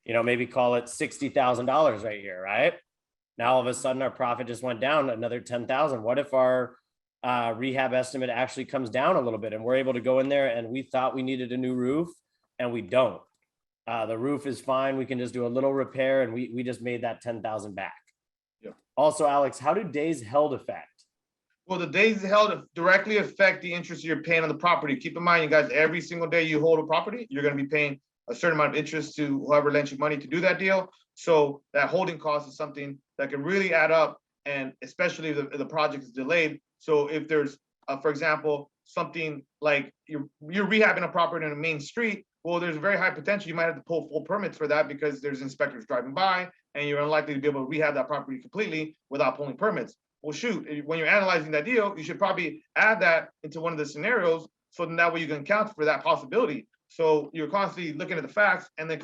Maybe call it $60,000 right here, right? Now all of a sudden our profit just went down another 10,000. What if our rehab estimate actually comes down a little bit and we're able to go in there and we thought we needed a new roof and we don't? The roof is fine. We can just do a little repair and we just made that 10,000 back. Yep. Also, Alex, how do days held affect? Well, the days held directly affect the interest you're paying on the property. Keep in mind, you guys, every single day you hold a property, you're going to be paying a certain amount of interest to whoever lent you money to do that deal. So that holding cost is something that can really add up, and especially if the project is delayed. So if there's, for example, something like you're rehabbing a property on a main street, well, there's a very high potential you might have to pull full permits for that because there's inspectors driving by, and you're unlikely to be able to rehab that property completely without pulling permits. Well, shoot, when you're analyzing that deal, you should probably add that into one of the scenarios, so then that way you can account for that possibility. So you're constantly looking at the facts and then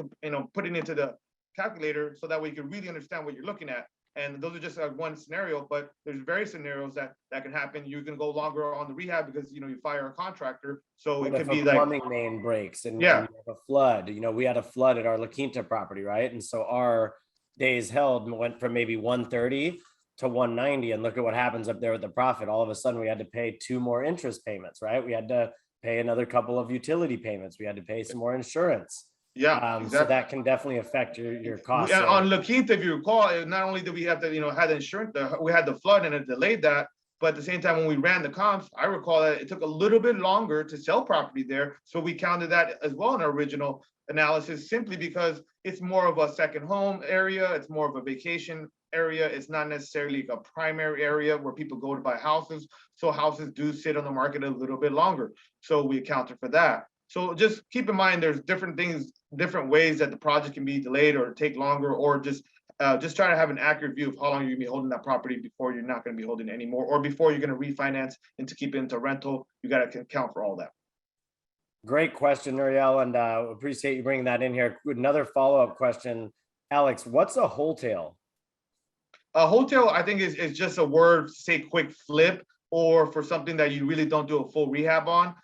putting it into the calculator, so that way you can really understand what you're looking at. And those are just one scenario, but there's various scenarios that can happen. You can go longer on the rehab because you fire a contractor. So it could be like plumbing main breaks and you have a flood. We had a flood at our La Quinta property, right? And so our days held went from maybe 130 to 190, and look at what happens up there with the profit. All of a sudden we had to pay 2 more interest payments, right? We had to pay another couple of utility payments. We had to pay some more insurance. Yeah, exactly. So that can definitely affect your costs. And on La Quinta, if you recall, not only did we have to, had the insurance, we had the flood and it delayed that, but at the same time, when we ran the comps, I recall that it took a little bit longer to sell property there. So we counted that as well in our original analysis, simply because it's more of a second home area. It's more of a vacation area. It's not necessarily a primary area where people go to buy houses. So houses do sit on the market a little bit longer. So we accounted for that. So just keep in mind, there's different things, different ways that the project can be delayed or take longer, or just try to have an accurate view of how long you're gonna be holding that property before you're not gonna be holding it anymore, or before you're gonna refinance and to keep it into rental. You got to account for all that. Great question, Nuriel, and appreciate you bringing that in here. Another follow-up question, Alex, what's a wholetail? A wholetail, I think, is just a word to say quick flip, or for something that you really don't do a full rehab on.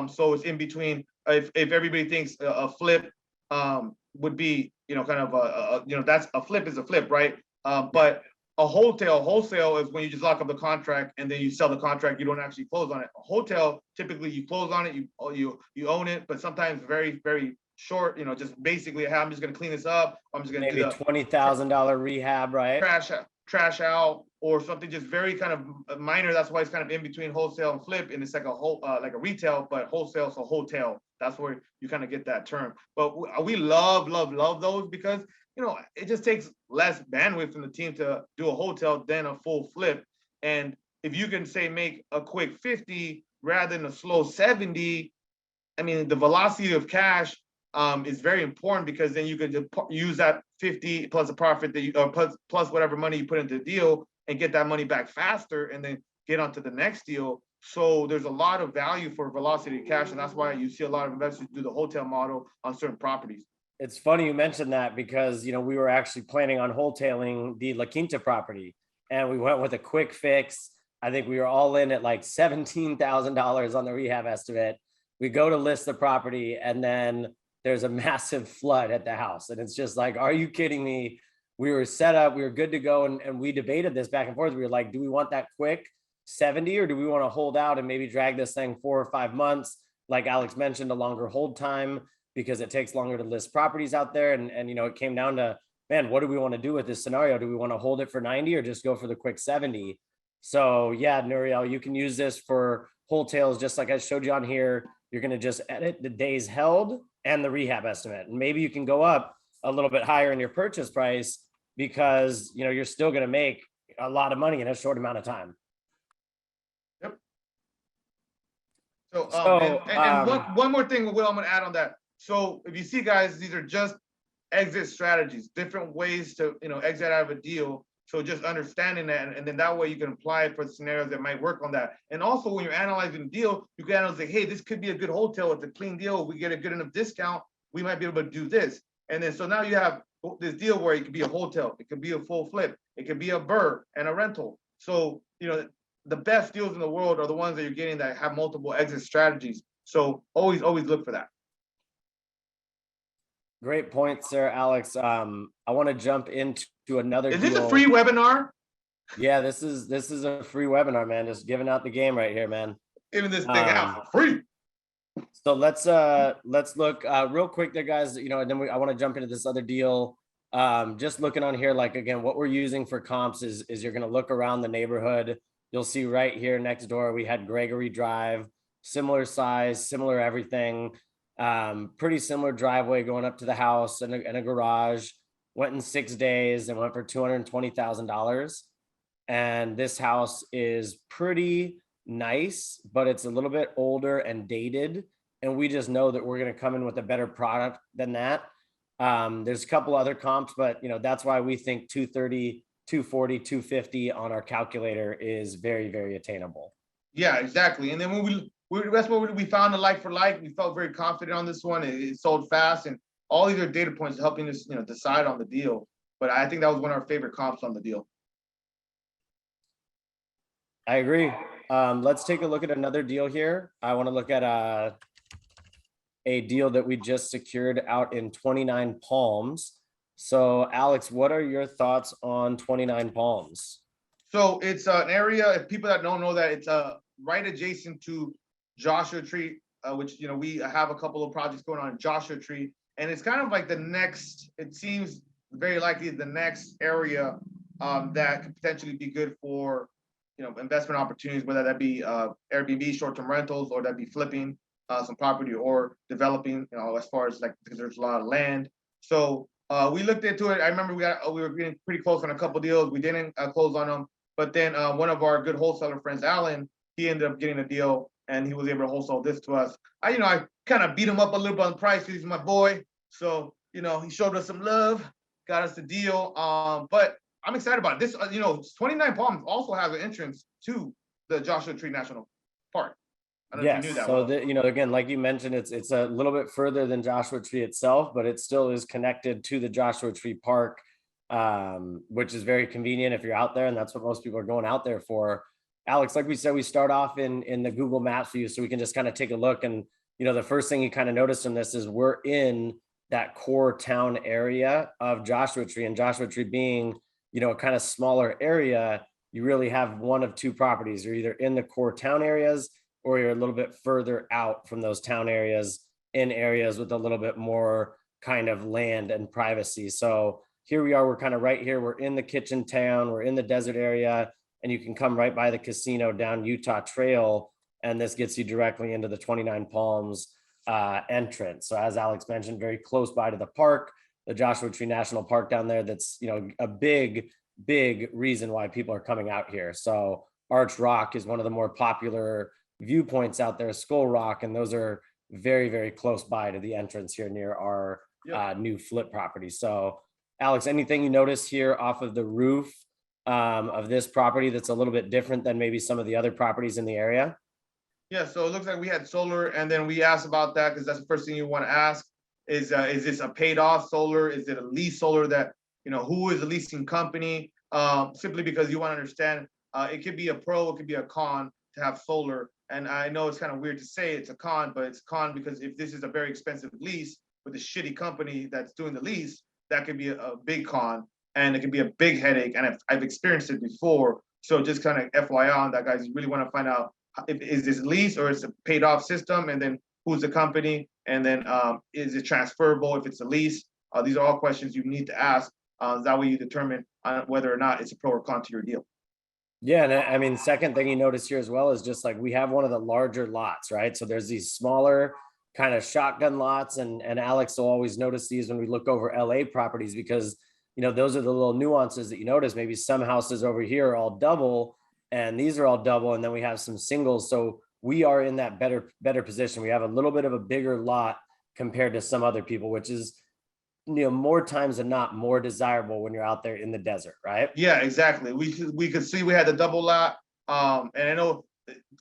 So it's in between. If everybody thinks a flip would be, kind of that's a flip is a flip, right? But a wholesale is when you just lock up the contract and then you sell the contract. You don't actually close on it. A wholesale, typically you close on it, you own it, but sometimes very, very short. Just basically, hey, I'm just gonna clean this up. I'm just gonna maybe $20,000 rehab, right? Trash out, or something just very kind of minor. That's why it's kind of in between wholesale and flip, and it's like like a retail, but wholesale, so hotel. That's where you kind of get that term. But we love those because it just takes less bandwidth from the team to do a hotel than a full flip. And if you can say make a quick 50 rather than a slow 70, I mean the velocity of cash is very important, because then you can use that 50 plus a profit that you plus whatever money you put into the deal and get that money back faster and then get onto the next deal. So there's a lot of value for velocity of cash, and that's why you see a lot of investors do the hotel model on certain properties. It's funny you mentioned that, because we were actually planning on wholetailing the La Quinta property, and we went with a quick fix. I think we were all in at like $17,000 on the rehab estimate. We go to list the property, and then there's a massive flood at the house. And it's just like, are you kidding me? We were set up, we were good to go. And we debated this back and forth. We were like, do we want that quick 70, or do we want to hold out and maybe drag this thing 4 or 5 months? Like Alex mentioned, a longer hold time because it takes longer to list properties out there. And you know, it came down to, man, what do we want to do with this scenario? Do we want to hold it for 90 or just go for the quick 70? So yeah, Nuriel, you can use this for wholesales, just like I showed you on here. You're going to just edit the days held and the rehab estimate. And maybe you can go up a little bit higher in your purchase price because, you know, you're still going to make a lot of money in a short amount of time. Yep. So, one more thing, Will, I'm going to add on that. So if you see, guys, these are just exit strategies, different ways to, you know, exit out of a deal. So just understanding that, and then that way you can apply it for the scenarios that might work on that. And also when you're analyzing the deal, you can analyze like, hey, this could be a good hotel. It's a clean deal. We get a good enough discount, we might be able to do this. And then so now you have this deal where it could be a hotel, it could be a full flip, it could be a BRRRR and a rental. So, you know, the best deals in the world are the ones that you're getting that have multiple exit strategies. So always look for that. Great point, sir, Alex. I want to jump into another Is deal. this a free webinar? Yeah, this is a free webinar, man. Just giving out the game right here, man. Giving this thing out for free. So let's look real quick there, guys. You know, and then I want to jump into this other deal. Just looking on here, like again, what we're using for comps is you're gonna look around the neighborhood. You'll see right here next door we had Gregory Drive, similar size, similar everything. Pretty similar driveway going up to the house and a garage. Went in 6 days and went for $220,000. And this house is pretty nice, but it's a little bit older and dated. And we just know that we're going to come in with a better product than that. There's a couple other comps, but you know, that's why we think 230, 240, 250 on our calculator is very, very attainable. Yeah, exactly. And then when that's what we found a like for like. We felt very confident on this one. It sold fast, and all these are data points helping us, you know, decide on the deal. But I think that was one of our favorite comps on the deal. I agree. Let's take a look at another deal here. I want to look at a deal that we just secured out in 29 Palms. So, Alex, what are your thoughts on 29 Palms? So it's an area, if people that don't know that, it's right adjacent to Joshua Tree, which, you know, we have a couple of projects going on in Joshua Tree. And it's kind of like the next, it seems very likely the next area that could potentially be good for, you know, investment opportunities, whether that be Airbnb, short-term rentals, or that be flipping some property or developing, you know, as far as like, because there's a lot of land. So we looked into it. I remember we were getting pretty close on a couple deals. We didn't close on them, but then one of our good wholesaler friends, Alan, he ended up getting a deal and he was able to wholesale this to us. I kind of beat him up a little bit on the price because he's my boy. So, you know, he showed us some love, got us the deal. But I'm excited about it. This, you know, 29 Palms also has an entrance to the Joshua Tree National Park. I don't know if you knew that. So you know, again, like you mentioned, it's a little bit further than Joshua Tree itself, but it still is connected to the Joshua Tree Park, which is very convenient if you're out there, and that's what most people are going out there for. Alex, like we said, we start off in the Google Maps view, so we can just kind of take a look. And you know, the first thing you kind of notice from this is we're in that core town area of Joshua Tree, and Joshua Tree being, you know, a kind of smaller area, you really have one of two properties. You're either in the core town areas, or you're a little bit further out from those town areas in areas with a little bit more kind of land and privacy. So here we are, we're kind of right here. We're in the kitchen town, we're in the desert area, and you can come right by the casino down Utah Trail. And this gets you directly into the 29 Palms entrance. So as Alex mentioned, very close by to the park, the Joshua Tree National Park down there. That's, you know, a big reason why people are coming out here. So Arch Rock is one of the more popular viewpoints out there, Skull Rock, and those are very, very close by to the entrance here near our new flip property. So Alex, anything you notice here off of the roof of this property that's a little bit different than maybe some of the other properties in the area? Yeah, so it looks like we had solar, and then we asked about that because that's the first thing you want to ask is this a paid off solar? Is it a lease solar that, you know, who is the leasing company? simply because you want to understand it could be a pro, it could be a con to have solar. And I know it's kind of weird to say it's a con, but it's a con because if this is a very expensive lease with a shitty company that's doing the lease, that could be a big con, and it can be a big headache. And I've experienced it before. So just kind of FYI on that, guys, you really want to find out if is this lease or it's a paid off system, and then who's the company, and then is it transferable if it's a lease? These are all questions you need to ask. That way you determine whether or not it's a pro or con to your deal. Yeah, and I mean, second thing you notice here as well is just like we have one of the larger lots, right? So there's these smaller kind of shotgun lots, and Alex will always notice these when we look over LA properties, because those are the little nuances that you notice. Maybe some houses over here are all double, and these are all double, and then we have some singles. So we are in that better position. We have a little bit of a bigger lot compared to some other people, which is more times than not more desirable when you're out there in the desert, right? Yeah, exactly. We could see we had the double lot. And I know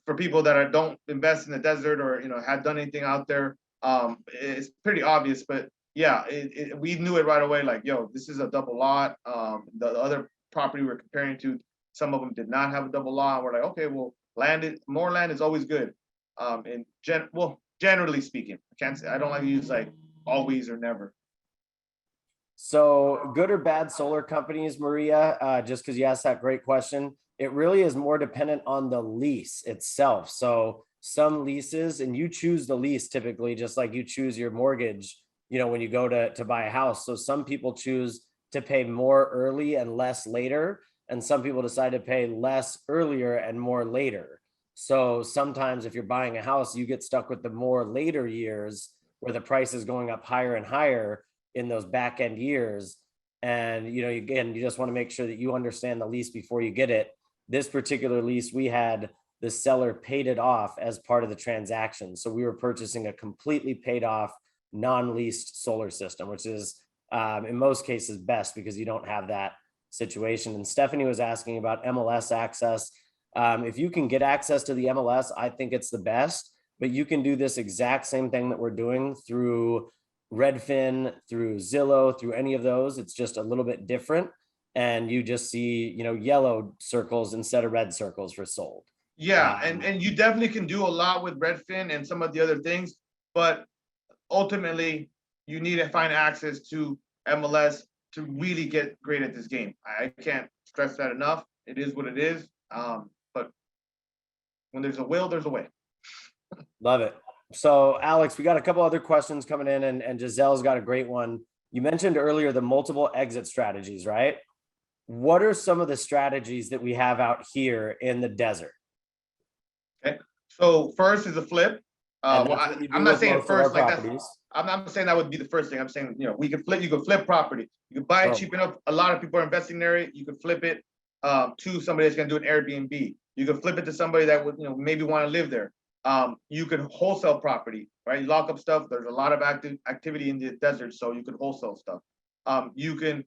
for people that don't invest in the desert or had done anything out there, it's pretty obvious. But yeah, we knew it right away. Like, yo, this is a double lot. The other property we're comparing to, some of them did not have a double lot. And we're like, okay, well, more land is always good. Generally speaking, I don't like to use like always or never. So good or bad solar companies, Maria, just because you asked that great question, it really is more dependent on the lease itself. So some leases, and you choose the lease typically, just like you choose your mortgage, when you go to buy a house. So some people choose to pay more early and less later, and some people decide to pay less earlier and more later. So sometimes if you're buying a house, you get stuck with the more later years where the price is going up higher and higher in those back end years. And again, you just want to make sure that you understand the lease before you get it. This particular lease, we had the seller paid it off as part of the transaction, so we were purchasing a completely paid off non-leased solar system, which is in most cases best because you don't have that situation. And Stephanie was asking about MLS access. If you can get access to the MLS, I think it's the best, but you can do this exact same thing that we're doing through Redfin, through Zillow, through any of those. It's just a little bit different, and you just see yellow circles instead of red circles for sold. Yeah, and you definitely can do a lot with Redfin and some of the other things, but ultimately you need to find access to MLS to really get great at this game. I can't stress that enough. It is what it is, but when there's a will, there's a way. Love it. So Alex, we got a couple other questions coming in, and Giselle's got a great one. You mentioned earlier the multiple exit strategies, right? What are some of the strategies that we have out here in the desert? Okay, so first is a flip. I'm not saying first like that's, I'm not saying that would be the first thing. I'm saying, we can flip, you can flip property. You can buy it cheap enough. A lot of people are investing there. You can flip it to somebody that's gonna do an Airbnb. You can flip it to somebody that would, maybe want to live there. You can wholesale property, right? You lock up stuff. There's a lot of activity in the desert, so you can wholesale stuff. You can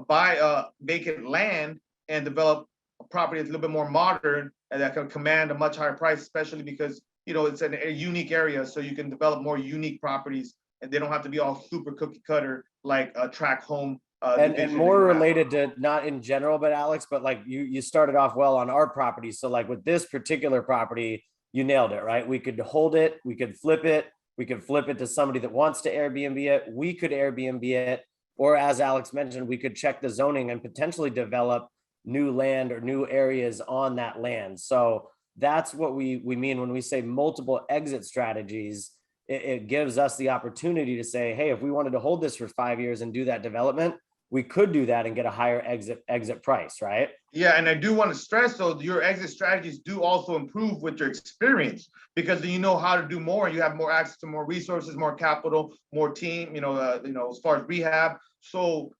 buy vacant land and develop a property that's a little bit more modern and that can command a much higher price, especially because it's a unique area, so you can develop more unique properties, and they don't have to be all super cookie cutter like a tract home. And more related to, not in general, but Alex, but like you started off well on our property. So like with this particular property, you nailed it, right? We could hold it, we could flip it, we could flip it to somebody that wants to Airbnb it, we could Airbnb it, or as Alex mentioned, we could check the zoning and potentially develop new land or new areas on that land. So that's what we mean when we say multiple exit strategies. It gives us the opportunity to say, hey, if we wanted to hold this for 5 years and do that development, we could do that and get a higher exit price, right? Yeah, and I do want to stress though, your exit strategies do also improve with your experience, because then you know how to do more. You have more access to more resources, more capital, more team. As far as rehab. So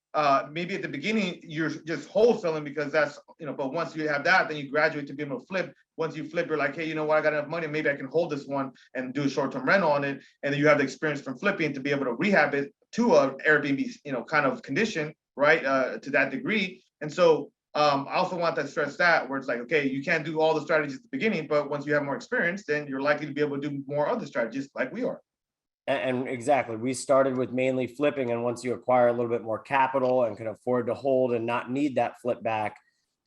maybe at the beginning you're just wholesaling because that's but once you have that, then you graduate to be able to flip. Once you flip, you're like, hey, you know what? I got enough money. Maybe I can hold this one and do a short-term rental on it, and then you have the experience from flipping to be able to rehab it to a Airbnb, kind of condition, right? To that degree. And so I also want to stress that where it's like, okay, you can't do all the strategies at the beginning, but once you have more experience, then you're likely to be able to do more other strategies like we are. And exactly, we started with mainly flipping, and once you acquire a little bit more capital and can afford to hold and not need that flip back,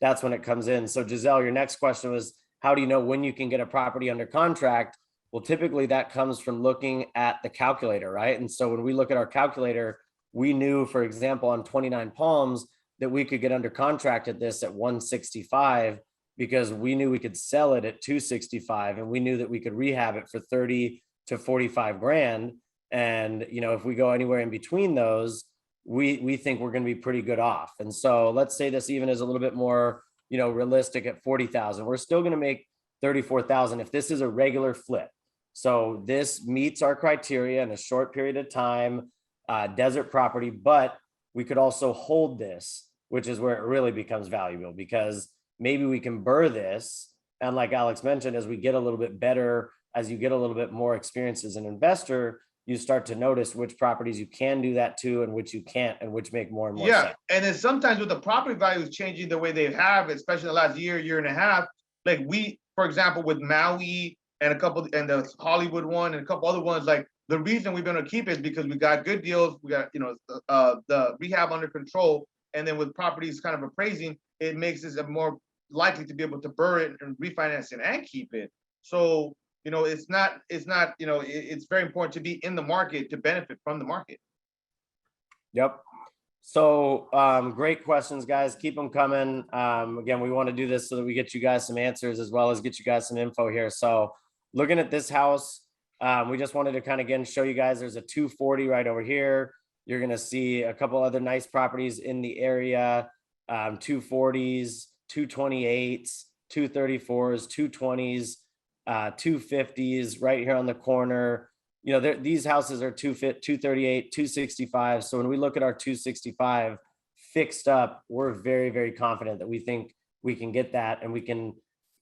that's when it comes in. So Giselle, your next question was, how do you know when you can get a property under contract? Well, typically that comes from looking at the calculator, right? And so when we look at our calculator, we knew, for example, on 29 Palms, that we could get under contract at this at 165 because we knew we could sell it at 265, and we knew that we could rehab it for 30 to 45 grand. And, you know, if we go anywhere in between those, we think we're going to be pretty good off. And so let's say this even is a little bit more, you know, realistic at 40,000. We're still going to make 34,000 if this is a regular flip. So this meets our criteria in a short period of time, desert property, but we could also hold this, which is where it really becomes valuable, because maybe we can burr this. And like Alex mentioned, as we get a little bit better, as you get a little bit more experience as an investor, you start to notice which properties you can do that to and which you can't, and which make more and more sense. And then sometimes with the property values changing the way they have, especially the last year and a half, like we, for example, with Maui and the Hollywood one and a couple other ones, like the reason we've been able to keep it is because we got good deals. We got, you know, the rehab under control. And then with properties kind of appraising, it makes us more likely to be able to burr it and refinance it and keep it. So, you know, it's not, you know, it's very important to be in the market to benefit from the market. Yep. So great questions, guys. Keep them coming. Again, we want to do this so that we get you guys some answers as well as get you guys some info here. So looking at this house, we just wanted to kind of, again, show you guys there's a 240 right over here. You're going to see a couple other nice properties in the area, 240s, 228s, 234s, 220s, 250s right here on the corner. You know, these houses are 238, 265. So when we look at our 265 fixed up, we're very, very confident that we think we can get that. And we can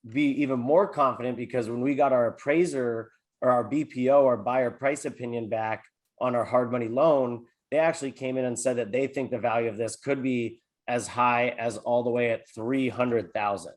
be even more confident because when we got our appraiser or our BPO, our buyer price opinion back on our hard money loan, they actually came in and said that they think the value of this could be as high as all the way at 300,000.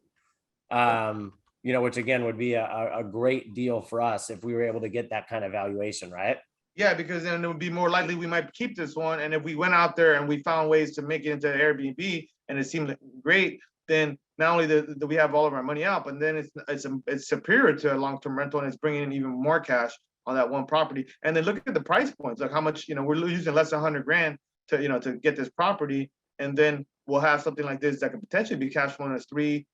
You know, which again would be a great deal for us if we were able to get that kind of valuation, right? Yeah, because then it would be more likely we might keep this one. And if we went out there and we found ways to make it into Airbnb and it seemed great, then not only do we have all of our money out, but then it's superior to a long-term rental, and it's bringing in even more cash on that one property. And then look at the price points, like how much, you know, we're using less than 100 grand to, you know, to get this property. And then we'll have something like this that could potentially be cash flowing as $3,000,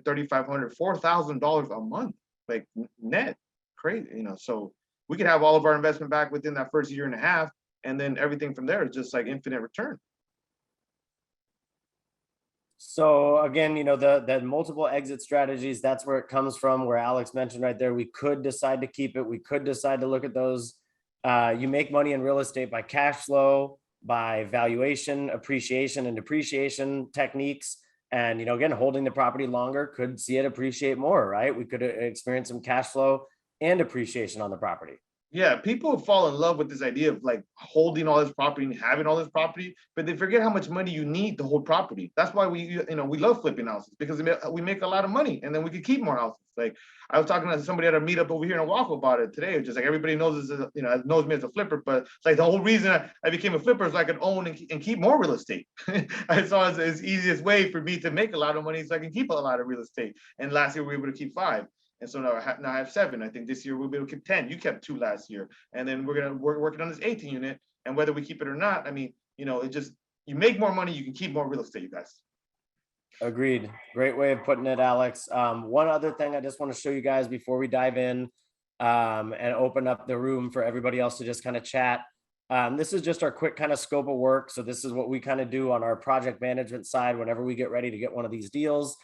$3,500, $4,000 a month, like net. Crazy, you know. So we could have all of our investment back within that first year and a half, and then everything from there is just like infinite return. So again, you know, the multiple exit strategies, that's where it comes from, where Alex mentioned right there, we could decide to keep it. We could decide to look at those. You make money in real estate by cash flow, by valuation, appreciation, and depreciation techniques. And, you know, again, holding the property longer could see it appreciate more, right? We could experience some cash flow and appreciation on the property. Yeah, people fall in love with this idea of like holding all this property and having all this property, but they forget how much money you need to hold property. That's why we love flipping houses, because we make a lot of money, and then we could keep more houses. Like I was talking to somebody at a meetup over here in Oahu about it today. It's just like everybody knows this, knows me as a flipper, but it's like the whole reason I became a flipper is so I could own and keep more real estate. I saw it as the easiest way for me to make a lot of money so I can keep a lot of real estate. And last year we were able to keep 5. And so now I have 7. I think this year we'll be able to keep 10. You kept 2 last year. And then we're working on this 18 unit. And whether we keep it or not, I mean, you know, it just, you make more money, you can keep more real estate, you guys. Agreed. Great way of putting it, Alex. One other thing I just want to show you guys before we dive in and open up the room for everybody else to just kind of chat. This is just our quick kind of scope of work. So this is what we kind of do on our project management side whenever we get ready to get one of these deals.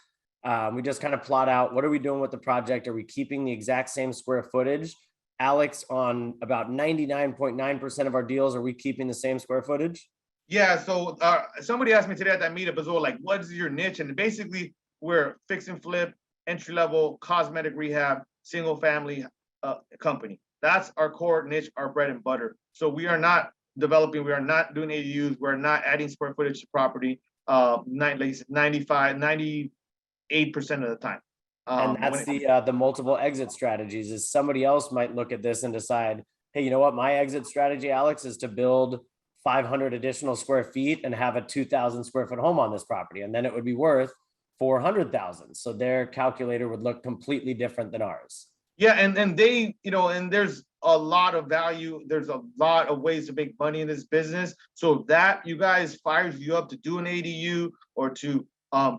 We just kind of plot out, what are we doing with the project? Are we keeping the exact same square footage? Alex, on about 99.9% of our deals, are we keeping the same square footage? Yeah, so somebody asked me today at that meetup as well, like, what is your niche? And basically, we're fix and flip, entry level, cosmetic rehab, single family company. That's our core niche, our bread and butter. So we are not developing, we are not doing ADUs, we're not adding square footage to property 98% of the time. And that's the multiple exit strategies. Is somebody else might look at this and decide, hey, you know what, my exit strategy, Alex, is to build 500 additional square feet and have a 2,000 square foot home on this property. And then it would be worth 400,000. So their calculator would look completely different than ours. Yeah, and they, and there's a lot of value. There's a lot of ways to make money in this business. So if that you guys fires you up to do an ADU or to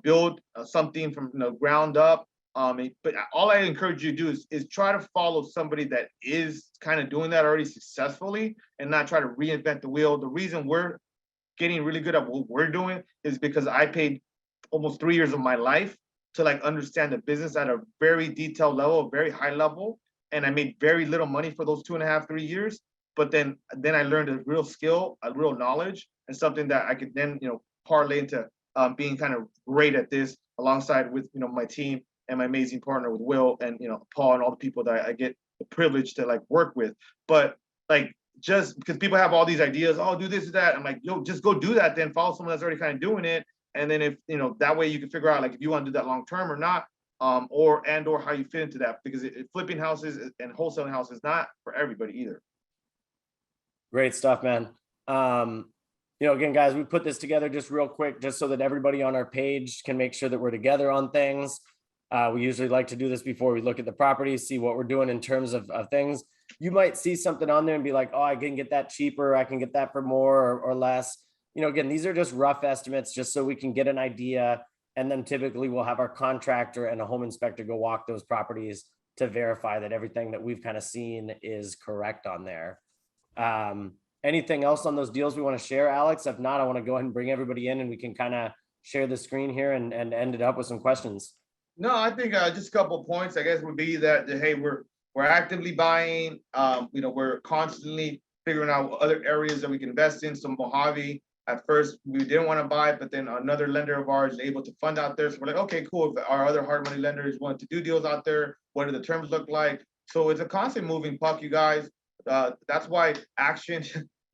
build something from the ground up. But all I encourage you to do is try to follow somebody that is kind of doing that already successfully and not try to reinvent the wheel. The reason we're getting really good at what we're doing is because I paid almost 3 years of my life to like understand the business at a very detailed level, a very high level. And I made very little money for those 2.5, 3 years. But then I learned a real skill, a real knowledge, and something that I could then, parlay into being kind of great at this alongside with, my team and my amazing partner with Will and, Paul and all the people that I get the privilege to like work with. But like, just because people have all these ideas, oh, do this or that. I'm like, yo, just go do that then, follow someone that's already kind of doing it. And then if, that way you can figure out like if you want to do that long term or not, or how you fit into that, because flipping houses and wholesaling houses is not for everybody either. Great stuff, man. Again, guys, we put this together just real quick, just so that everybody on our page can make sure that we're together on things. We usually like to do this before we look at the property, see what we're doing in terms of things. You might see something on there and be like, oh, I can get that cheaper. I can get that for more or less. Again, these are just rough estimates just so we can get an idea. And then typically we'll have our contractor and a home inspector go walk those properties to verify that everything that we've kind of seen is correct on there. Anything else on those deals we want to share, Alex? If not, I want to go ahead and bring everybody in and we can kind of share the screen here and end it up with some questions. No, I think just a couple of points, I guess, would be that, hey, we're actively buying. We're constantly figuring out other areas that we can invest in. Some Mojave. At first, we didn't want to buy it, but then another lender of ours is able to fund out there. So we're like, okay, cool. If our other hard money lender is willing to do deals out there, what do the terms look like? So it's a constant moving puck, you guys. That's why action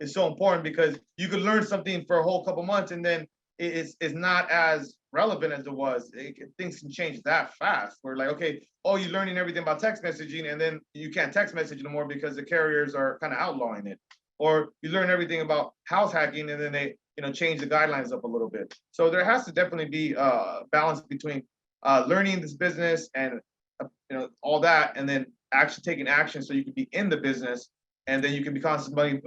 is so important, because you could learn something for a whole couple months and then it's not as relevant as it was. Things can change that fast. We're like, okay, oh, you're learning everything about text messaging and then you can't text message anymore because the carriers are kind of outlawing it. Or you learn everything about house hacking and then they change the guidelines up a little bit. So there has to definitely be a balance between learning this business and all that, and then actually taking action so you can be in the business, and then you can be constantly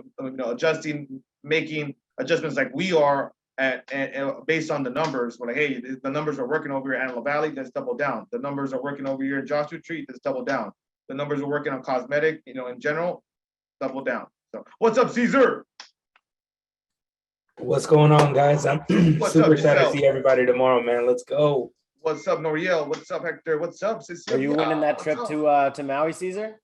adjusting, making adjustments like we are, and based on the numbers. We're like, hey, the numbers are working over here in Antelope Valley, let's double down. The numbers are working over here in Joshua Tree, let's double down. The numbers are working on cosmetic, in general, double down. So what's up, Caesar? What's going on, guys? I'm super excited to see everybody tomorrow, man. Let's go. What's up, Noriel? What's up, Hector? What's up, Cecilia? Are you winning that trip to Maui, Caesar?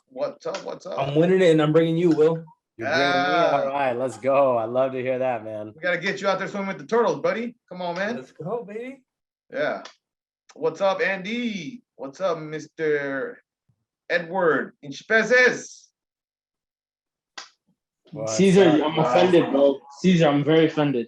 What's up? What's up? I'm winning it, and I'm bringing you, Will. You're bringing me. All right, let's go. I love to hear that, man. We gotta get you out there swimming with the turtles, buddy. Come on, man. Let's go, baby. Yeah. What's up, Andy? What's up, Mr. Edward Inchpeses? Caesar, I'm offended, bro. Caesar, I'm very offended.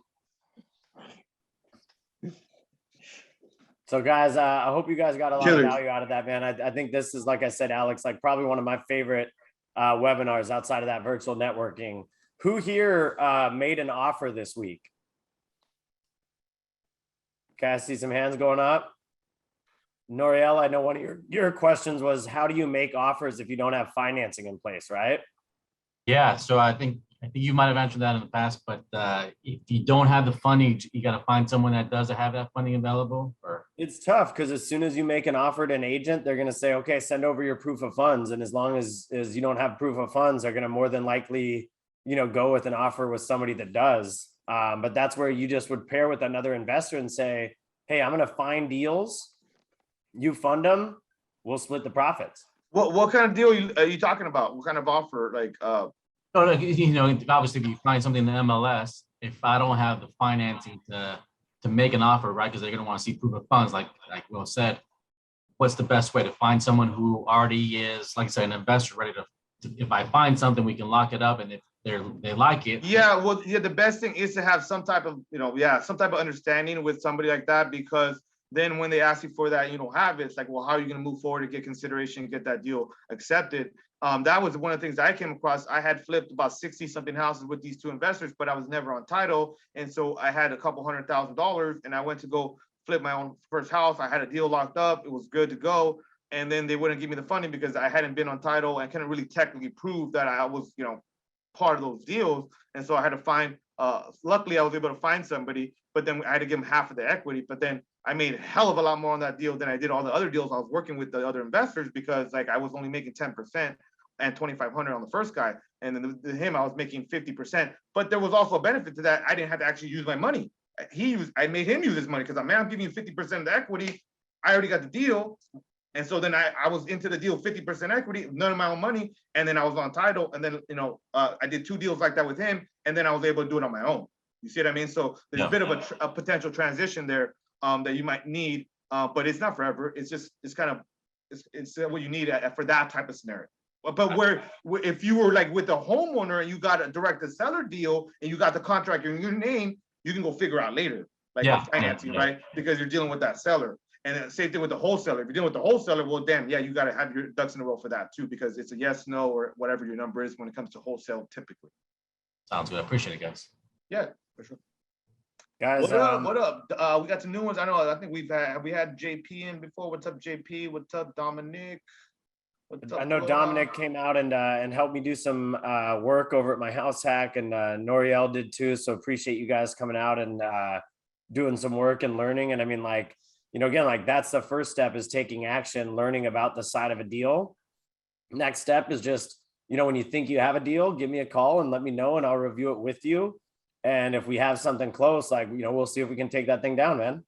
So guys, I hope you guys got a lot of value out of that, man. I think this is, like I said, Alex, like probably one of my favorite webinars outside of that virtual networking. Who here made an offer this week? Okay, I see some hands going up. Noriel, I know one of your questions was, how do you make offers if you don't have financing in place, right? Yeah, so I think you might have answered that in the past, but if you don't have the funding, you got to find someone that does have that funding available. Or it's tough because as soon as you make an offer to an agent, they're going to say, okay, send over your proof of funds. And as long as you don't have proof of funds, they're going to more than likely, go with an offer with somebody that does. But that's where you just would pair with another investor and say, hey, I'm going to find deals. You fund them, we'll split the profits. What kind of deal are you talking about? What kind of offer? Like, obviously, if you find something in the MLS, if I don't have the financing to make an offer, right? Because they're going to want to see proof of funds, like Will said. What's the best way to find someone who already is, like I said, an investor ready to? If I find something, we can lock it up, and if they like it. Yeah, well, yeah. The best thing is to have some type of, some type of understanding with somebody like that, because then when they ask you for that, you don't have it. It's like, well, how are you going to move forward to get consideration, get that deal accepted? That was one of the things that I came across. I had flipped about 60 something houses with these two investors, but I was never on title. And so I had a couple $100,000 and I went to go flip my own first house. I had a deal locked up. It was good to go. And then they wouldn't give me the funding because I hadn't been on title and couldn't really technically prove that I was, part of those deals. And so I had to find, luckily I was able to find somebody, but then I had to give them half of the equity. But then I made a hell of a lot more on that deal than I did all the other deals I was working with the other investors, because like I was only making 10% and 2,500 on the first guy. And then him, I was making 50%. But there was also a benefit to that. I didn't have to actually use my money. I made him use his money because I'm giving you 50% of the equity. I already got the deal. And so then I was into the deal, 50% equity, none of my own money. And then I was on title. And then, I did 2 deals like that with him. And then I was able to do it on my own. You see what I mean? So there's a bit of a potential transition there that you might need, but it's not forever. It's what you need for that type of scenario. But where if you were like with the homeowner and you got a direct to seller deal and you got the contract in your name, you can go figure out later, like financing, right? Because you're dealing with that seller. And then same thing with the wholesaler. If you're dealing with the wholesaler, well, damn, yeah, you got to have your ducks in a row for that too, because it's a yes, no, or whatever your number is when it comes to wholesale, typically. Sounds good. I appreciate it, guys. Yeah, for sure. Guys, what up? We got some new ones. I think we had JP in before. What's up, JP? What's up, Dominic? What's up, I know Dominic came out and helped me do some work over at my house hack, and Noriel did too. So appreciate you guys coming out and doing some work and learning. And I mean, like, again, like that's the first step, is taking action, learning about the side of a deal. Next step is just, when you think you have a deal, give me a call and let me know, and I'll review it with you. And if we have something close, like, we'll see if we can take that thing down, man.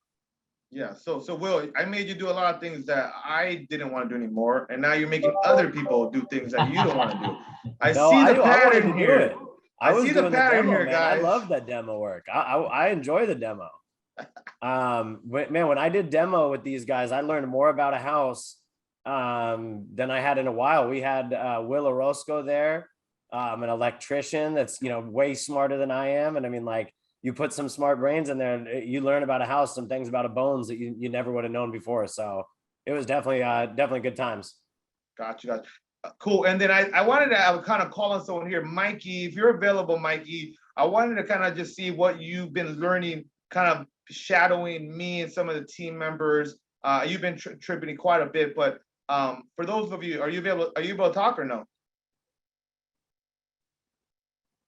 Yeah. So Will, I made you do a lot of things that I didn't want to do anymore. And now you're making other people do things that you don't want to do. I see the pattern here. I see the pattern here, guys. I love that demo work. I enjoy the demo. Man, when I did demo with these guys, I learned more about a house than I had in a while. We had Will Orozco there, an electrician that's way smarter than I am. And I mean, like, you put some smart brains in there and you learn about a house, some things about a bones that you never would have known before. So it was definitely good times. Gotcha. Cool. And then I wanted to kind of call on someone here, Mikey, if you're available, Mikey. I wanted to kind of just see what you've been learning, kind of shadowing me and some of the team members. You've been tripping quite a bit, but for those of you, are you able to talk or no?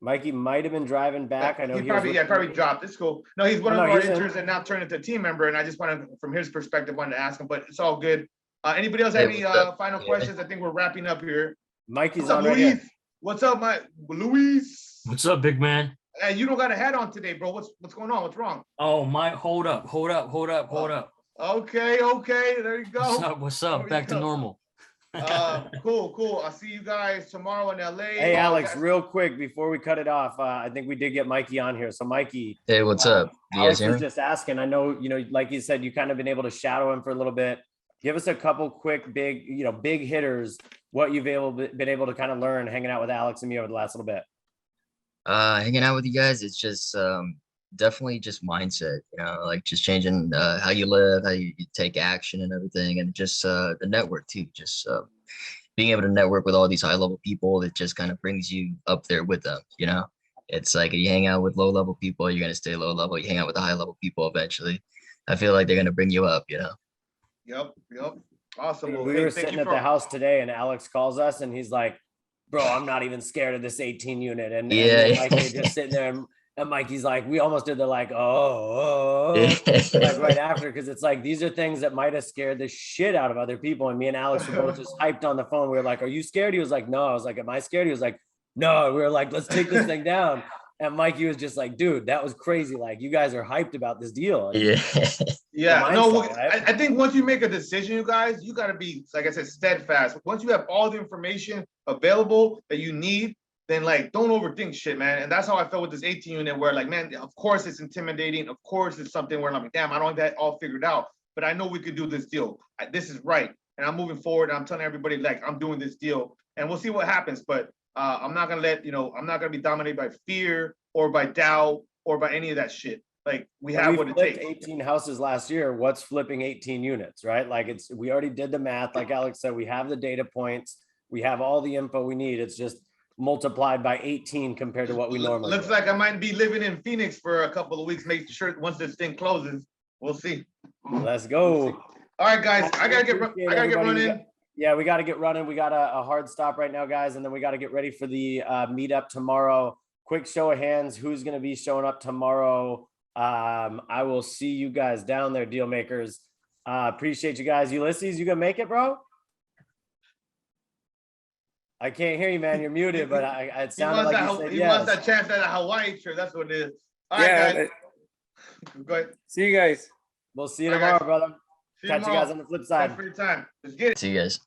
Mikey might have been driving back. I know he probably dropped. It's cool. No, he's one of our interns and now turned into a team member. And I just wanted, from his perspective, wanted to ask him, but it's all good. Anybody else have any final questions? I think we're wrapping up here. Mikey's on right here. What's up, Luis? What's up, big man? Hey, you don't got a hat on today, bro. What's going on? What's wrong? Oh, hold up. Okay, there you go. What's up? Back to normal. Cool. I'll see you guys tomorrow in LA. Hey, Alex, real quick before we cut it off, I think we did get Mikey on here. So Mikey, hey, what's up? Alex was just asking. I know, like you said, you kind of been able to shadow him for a little bit. Give us a couple quick, big hitters. What you've been able to kind of learn hanging out with Alex and me over the last little bit. Hanging out with you guys, it's just definitely just mindset, like just changing how you live, how you take action and everything, and just the network too, just being able to network with all these high level people. It just kind of brings you up there with them. It's like you hang out with low level people, you're going to stay low level. You hang out with the high level people, eventually I feel like they're going to bring you up. Yep. Awesome. Well, we were sitting at the house today and Alex calls us and he's like, bro, I'm not even scared of this 18 unit. And Mikey just sitting there and Mikey's like, we almost did the like, like right after, because it's like, these are things that might have scared the shit out of other people. And me and Alex were both just hyped on the phone. We were like, are you scared? He was like, no. I was like, am I scared? He was like, no. We were like, let's take this thing down. And Mikey was just like, dude, that was crazy. Like, you guys are hyped about this deal. Yeah. No, I think once you make a decision, you guys, you got to be, like I said, steadfast. Once you have all the information available that you need, then like, don't overthink shit, man. And that's how I felt with this 18 unit where like, man, of course it's intimidating. Of course it's something where I'm like, damn, I don't have that all figured out, but I know we could do this deal. This is right. And I'm moving forward. And I'm telling everybody, like, I'm doing this deal and we'll see what happens. But I'm not going to let, I'm not going to be dominated by fear or by doubt or by any of that shit. Like we have what it takes. 18 houses last year. What's flipping 18 units, right? Like we already did the math. Like Alex said, we have the data points. We have all the info we need. It's just multiplied by 18 compared to what we normally looks do. Like I might be living in Phoenix for a couple of weeks, making sure once this thing closes, we'll see. Let's go. All right, guys, I gotta get Appreciate I gotta get everybody. running. Yeah, we got to get running. We got a hard stop right now, guys, and then we got to get ready for the meetup tomorrow. Quick show of hands, who's going to be showing up tomorrow? I will see you guys down there, deal makers. Appreciate you guys. Ulysses, you gonna make it, bro? I can't hear you, man. You're muted, but it sounded like you said He yes. wants that chance at a Hawaii shirt. That's what it is. All right, guys. Go ahead. See you guys. We'll see you All right, tomorrow, guys. brother. See you Catch you tomorrow. guys on the flip side. Thanks for your time. Let's get it. See you guys.